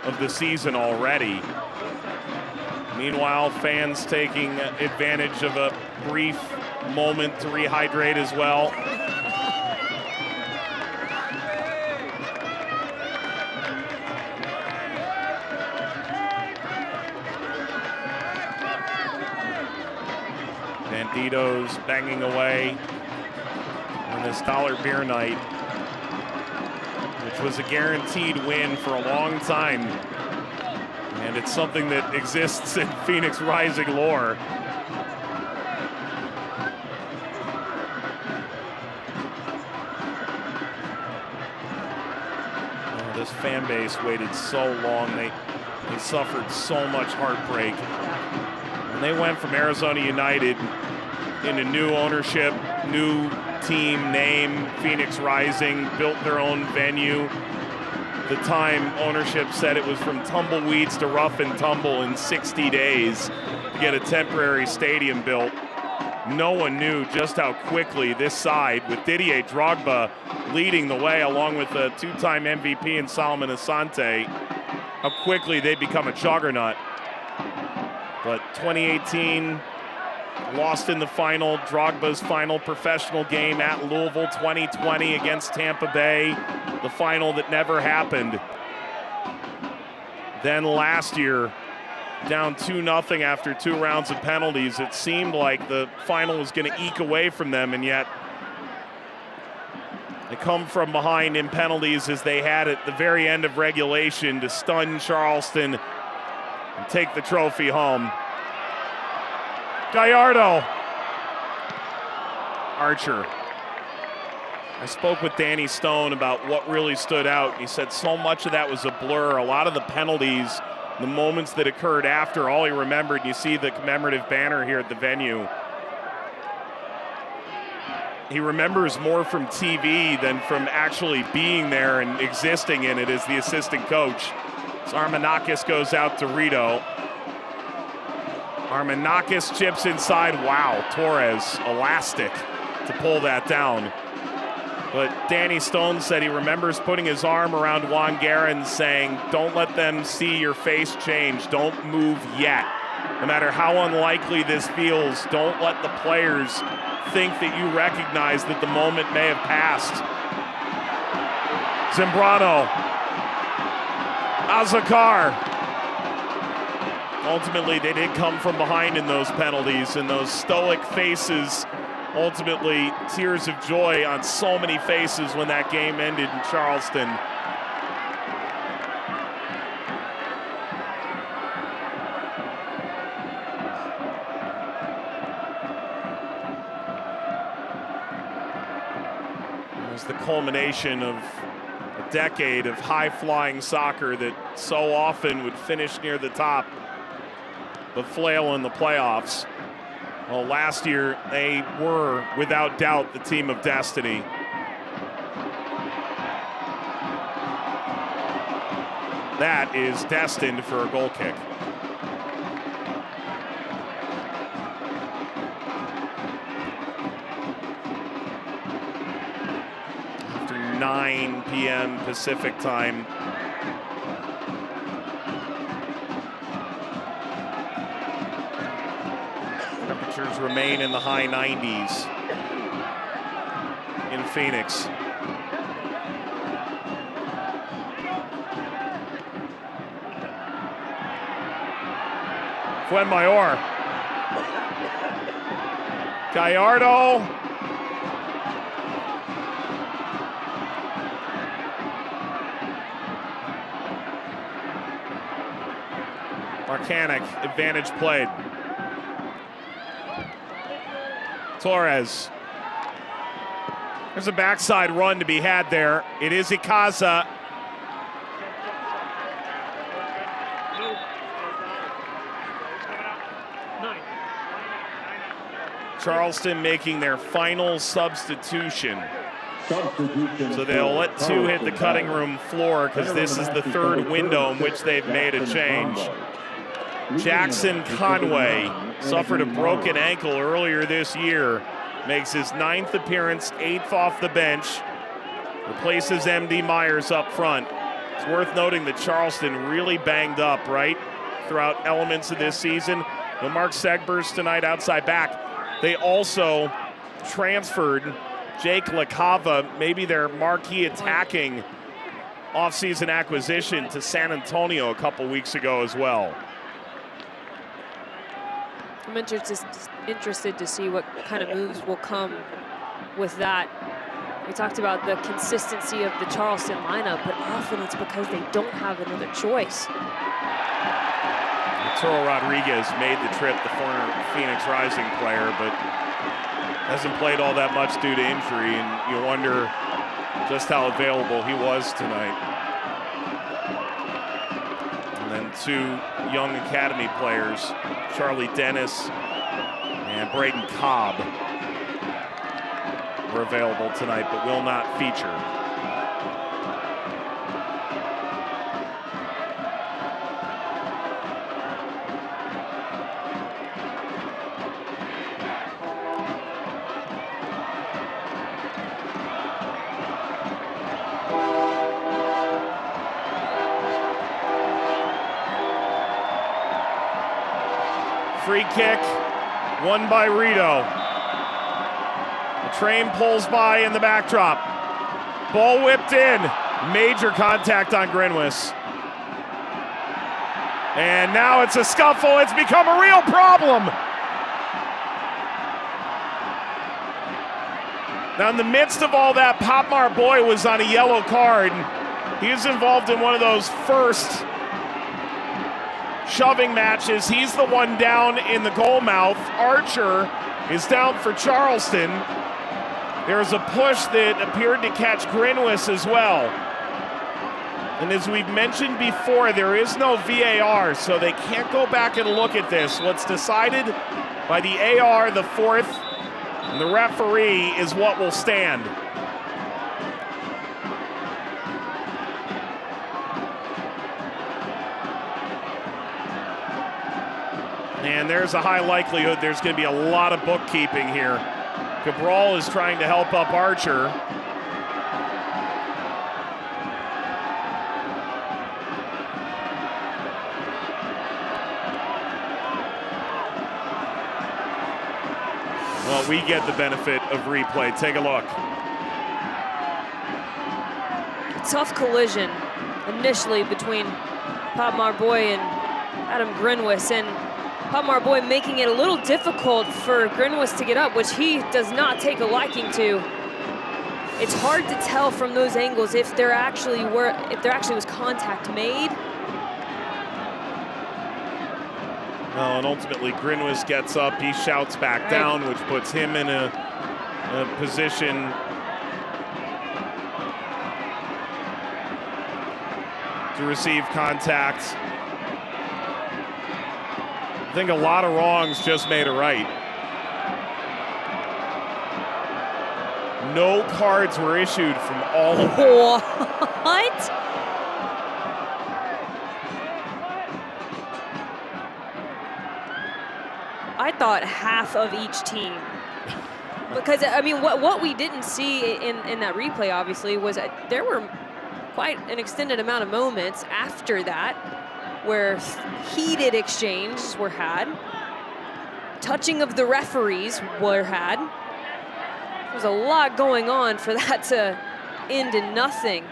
Speaker 1: of the season already. Meanwhile, fans taking advantage of a brief moment to rehydrate as well. Banditos banging away on this dollar beer night, which was a guaranteed win for a long time. And it's something that exists in Phoenix Rising lore. This fan base waited so long. They suffered so much heartbreak. And they went from Arizona United into new ownership, new team name, Phoenix Rising, built their own venue. At the time, ownership said it was from tumbleweeds to rough and tumble in 60 days to get a temporary stadium built. No one knew just how quickly this side, with Didier Drogba leading the way along with the 2-time MVP and Solomon Asante, how quickly they become a juggernaut. But 2018, lost in the final, Drogba's final professional game at Louisville, 2020 against Tampa Bay, the final that never happened. Then last year, down 2-0 after 2 rounds of penalties. It seemed like the final was going to eke away from them, and yet they come from behind in penalties as they had at the very end of regulation to stun Charleston and take the trophy home. Gallardo. Archer. I spoke with Danny Stone about what really stood out. He said so much of that was a blur. A lot of the penalties, the moments that occurred after, all he remembered. You see the commemorative banner here at the venue. He remembers more from TV than from actually being there and existing in it as the assistant coach. So Armanakis goes out to Rito. Armanakis chips inside. Wow, Torres, elastic to pull that down. But Danny Stone said he remembers putting his arm around Juan Guerin saying, don't let them see your face change. Don't move yet. No matter how unlikely this feels, don't let the players think that you recognize that the moment may have passed. Zambrano. Azakar. Ultimately, they did come from behind in those penalties, and those stoic faces, ultimately tears of joy on so many faces when that game ended in Charleston. It was the culmination of a decade of high-flying soccer that so often would finish near the top but flail in the playoffs. Well, last year they were, without doubt, the team of destiny. That is destined for a goal kick. After 9 p.m. Pacific time, temperatures remain in the high 90s in Phoenix. Fuenmayor. Gallardo. Marcanic, advantage played. Torres. There's a backside run to be had there. It is Ikaza. Charleston making their final substitution. So they'll let 2 hit the cutting room floor because this is the 3rd window in which they've made a change. Jackson Conway suffered a broken ankle earlier this year, makes his 9th appearance, 8th off the bench, replaces MD Myers up front. It's worth noting that Charleston really banged up, right, throughout elements of this season. No Mark Segbers tonight outside back. They also transferred Jake LaCava, maybe their marquee attacking offseason acquisition, to San Antonio a couple weeks ago as well.
Speaker 5: I'm interested to see what kind of moves will come with that. We talked about the consistency of the Charleston lineup, but often it's because they don't have another choice.
Speaker 1: Arturo Rodriguez made the trip, the former Phoenix Rising player, but hasn't played all that much due to injury, and you wonder just how available he was tonight. And then 2 young academy players, Charlie Dennis and Braden Cobb, were available tonight but will not feature. Free kick, won by Rito. The train pulls by in the backdrop. Ball whipped in. Major contact on Grinwis. And now it's a scuffle. It's become a real problem. Now, in the midst of all that, Popmar Boy was on a yellow card. He was involved in one of those first shoving matches. He's the one down in the goal mouth. Archer is down for Charleston. There's a push that appeared to catch Grinwis as well. And as we've mentioned before, there is no VAR, so they can't go back and look at this. What's decided by the AR, the fourth, and the referee is what will stand. And there's a high likelihood there's going to be a lot of bookkeeping here. Cabral is trying to help up Archer. Well, we get the benefit of replay. Take a look.
Speaker 5: A tough collision initially between Pop Marboy and Adam Grinwis, and Pop Marboy making it a little difficult for Grinwis to get up, which he does not take a liking to. It's hard to tell from those angles if there actually was contact made.
Speaker 1: Well, and ultimately Grinwis gets up, he shouts back down, which puts him in a position to receive contact. I think a lot of wrongs just made a right. No cards were issued from all of them.
Speaker 5: What? I thought half of each team. Because, I mean, what we didn't see in that replay, obviously, was that there were quite an extended amount of moments after that where heated exchanges were had, touching of the referees were had. There's a lot going on for that to end in nothing.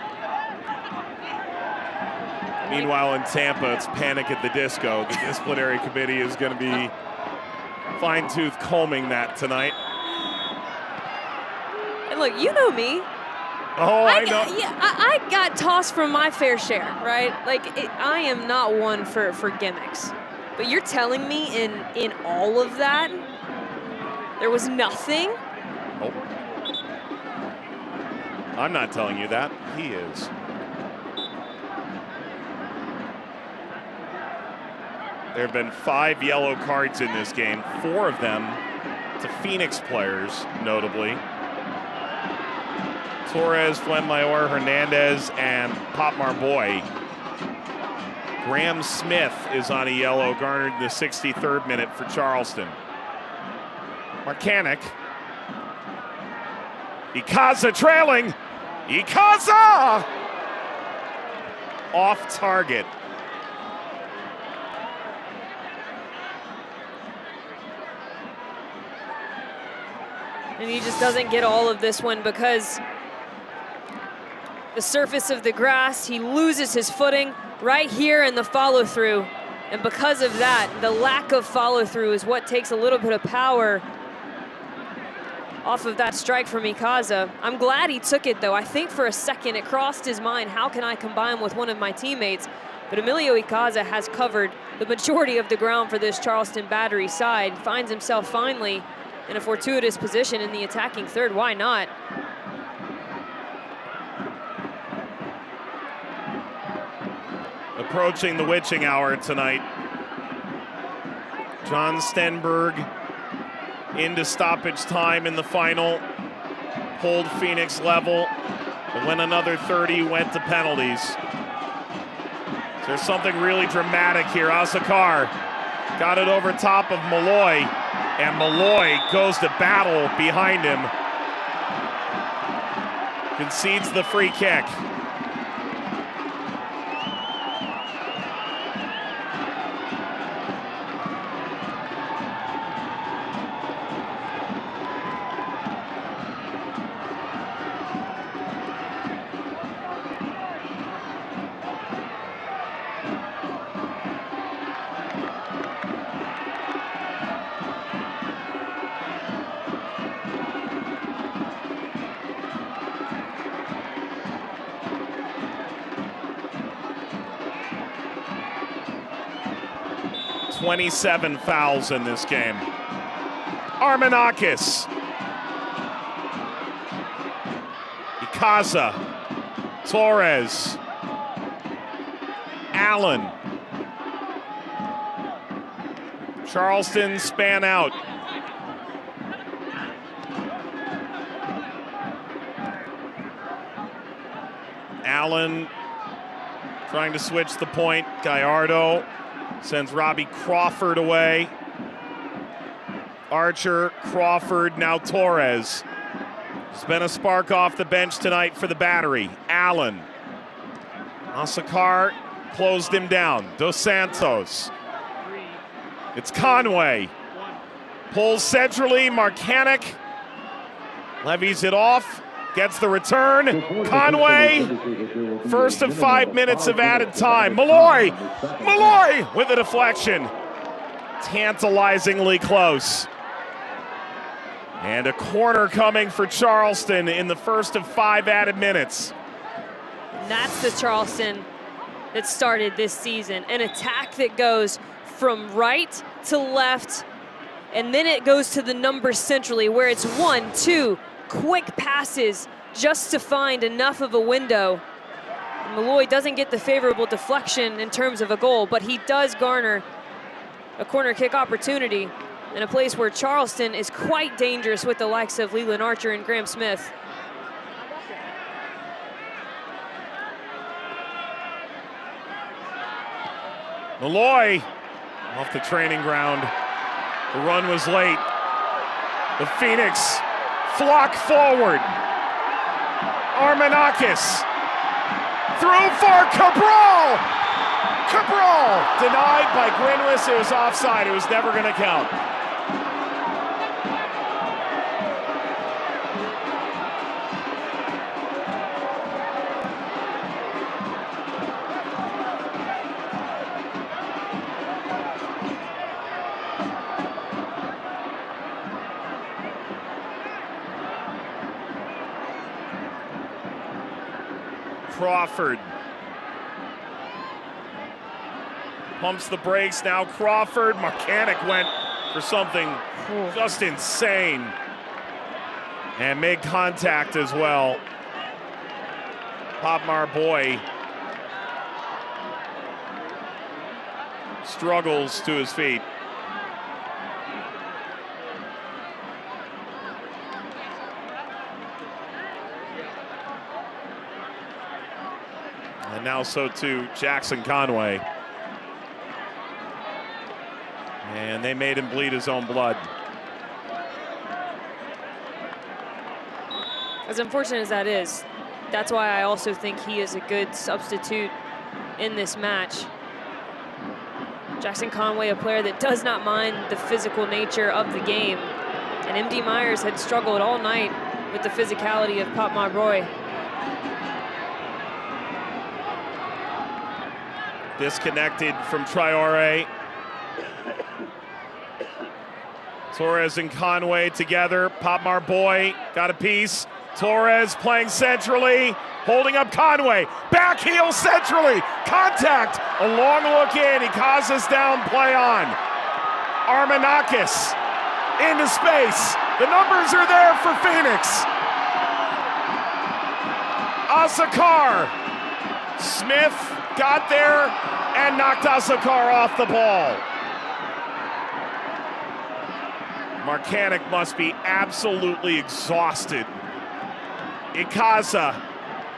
Speaker 1: Meanwhile, in Tampa, it's panic at the disco. The disciplinary committee is going to be fine-tooth combing that tonight.
Speaker 5: And look, you know me.
Speaker 1: Oh, I know.
Speaker 5: I got tossed from my fair share, right? Like, I am not one for gimmicks. But you're telling me in all of that, there was nothing?
Speaker 1: Oh. I'm not telling you that. He is. There have been 5 yellow cards in this game, 4 of them to Phoenix players, notably. Torres, Fuenmayor, Hernandez, and Pop Marboy. Graham Smith is on a yellow, garnered in the 63rd minute for Charleston. Marcanic. Ikaza trailing. Ikaza! Off target.
Speaker 5: And he just doesn't get all of this one because the surface of the grass, he loses his footing right here in the follow-through. And because of that, the lack of follow-through is what takes a little bit of power off of that strike from Ikaza. I'm glad he took it, though. I think for a second it crossed his mind, how can I combine with one of my teammates? But Emilio Ikaza has covered the majority of the ground for this Charleston Battery side, finds himself finally in a fortuitous position in the attacking third. Why not?
Speaker 1: Approaching the witching hour tonight. John Stenberg into stoppage time in the final. Pulled Phoenix level. And when another 30 went to penalties. There's something really dramatic here. Azakar got it over top of Malloy. And Malloy goes to battle behind him. Concedes the free kick. .27 fouls in this game. Armenakis. Ikaza, Torres, Allen. Charleston span out. Allen trying to switch the point. Gallardo sends Robbie Crawford away. Archer, Crawford, now Torres. There's been a spark off the bench tonight for the Battery. Allen. Asakar closed him down. Dos Santos. It's Conway. Pulls centrally. Marcanic levies it off. Gets the return. Conway. First of 5 minutes of added time. Malloy. Malloy with a deflection. Tantalizingly close. And a corner coming for Charleston in the first of 5 added minutes.
Speaker 5: And that's the Charleston that started this season. An attack that goes from right to left, and then it goes to the numbers centrally, where it's 1, 2 quick passes just to find enough of a window. And Malloy doesn't get the favorable deflection in terms of a goal, but he does garner a corner kick opportunity in a place where Charleston is quite dangerous with the likes of Leland Archer and Graham Smith.
Speaker 1: Malloy off the training ground. The run was late. The Phoenix flock forward. Armenakis through for Cabral. Cabral denied by Grinwis. It was offside. It was never going to count. Crawford pumps the brakes. Now Crawford. Marcanic went for something just insane and made contact as well. Popmar Boy struggles to his feet. And now so too Jackson Conway. And they made him bleed his own blood.
Speaker 5: As unfortunate as that is, that's why I also think he is a good substitute in this match. Jackson Conway, a player that does not mind the physical nature of the game. And MD Myers had struggled all night with the physicality of Popmar Boy.
Speaker 1: Disconnected from Traore. Torres and Conway together. Popmar Boy got a piece. Torres playing centrally, holding up Conway. Back heel centrally. Contact. A long look in. He causes down, play on. Armenakis into space. The numbers are there for Phoenix. Asakar. Smith got there and knocked Asakar off the ball. Marcanic must be absolutely exhausted. Ikaza,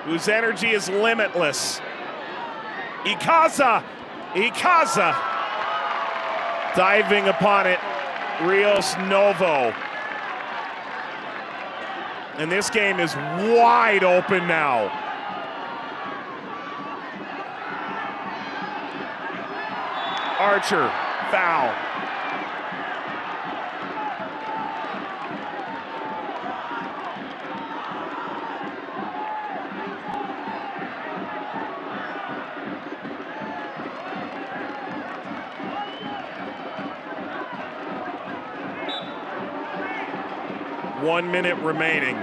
Speaker 1: whose energy is limitless. Ikaza. Diving upon it, Rios Novo. And this game is wide open now. Archer, foul. One minute remaining.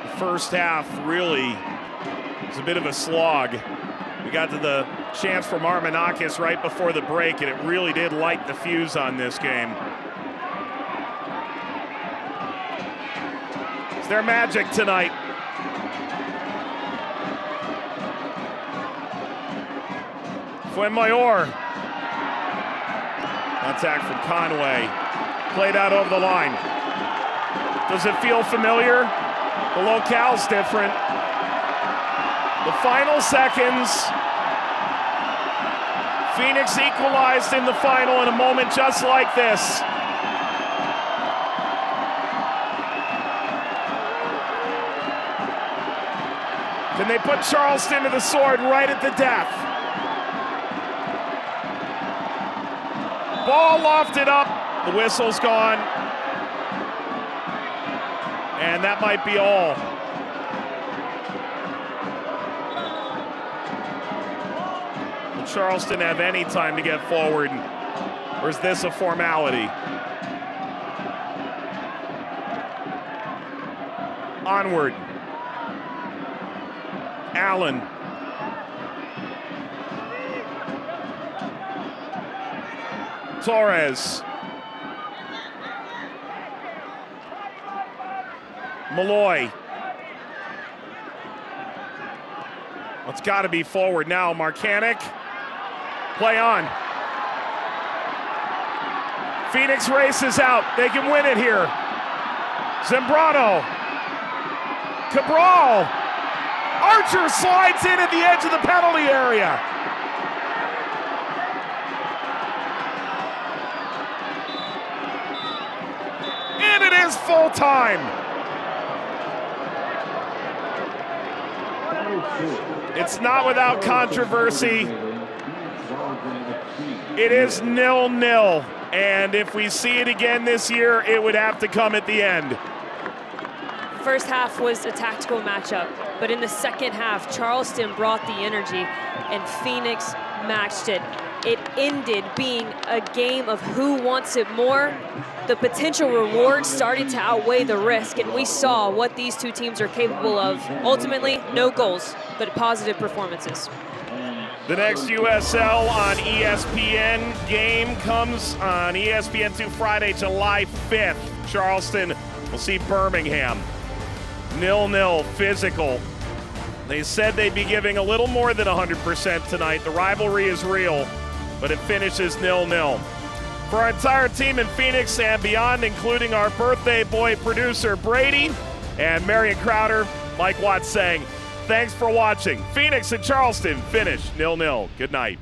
Speaker 1: The first half really was a bit of a slog. We got to the chance from Armanakis right before the break, and it really did light the fuse on this game. It's their magic tonight. Fuenmayor. Contact from Conway. Played out over the line. Does it feel familiar? The locale's different. The final seconds. Phoenix equalized in the final in a moment just like this. Can they put Charleston to the sword right at the death? Ball lofted up. The whistle's gone. And that might be all. Will Charleston have any time to get forward? Or is this a formality? Onward. Allen. Torres. Malloy. It's got to be forward now. Marcanic. Play on. Phoenix races out. They can win it here. Zambrano. Cabral. Archer slides in at the edge of the penalty area. And it is full time. It's not without controversy. It is 0-0. And if we see it again this year, it would have to come at the end.
Speaker 5: First half was a tactical matchup, but in the second half, Charleston brought the energy and Phoenix matched it. It ended being a game of who wants it more. The potential reward started to outweigh the risk, and we saw what these two teams are capable of. Ultimately, no goals, but positive performances.
Speaker 1: The next USL on ESPN game comes on ESPN2 Friday, July 5th. Charleston will see Birmingham. 0-0, physical. They said they'd be giving a little more than 100% tonight. The rivalry is real, but it finishes 0-0. For our entire team in Phoenix and beyond, including our birthday boy producer Brady and Marion Crowder, Mike Watts saying, thanks for watching. Phoenix and Charleston finish 0-0. Good night.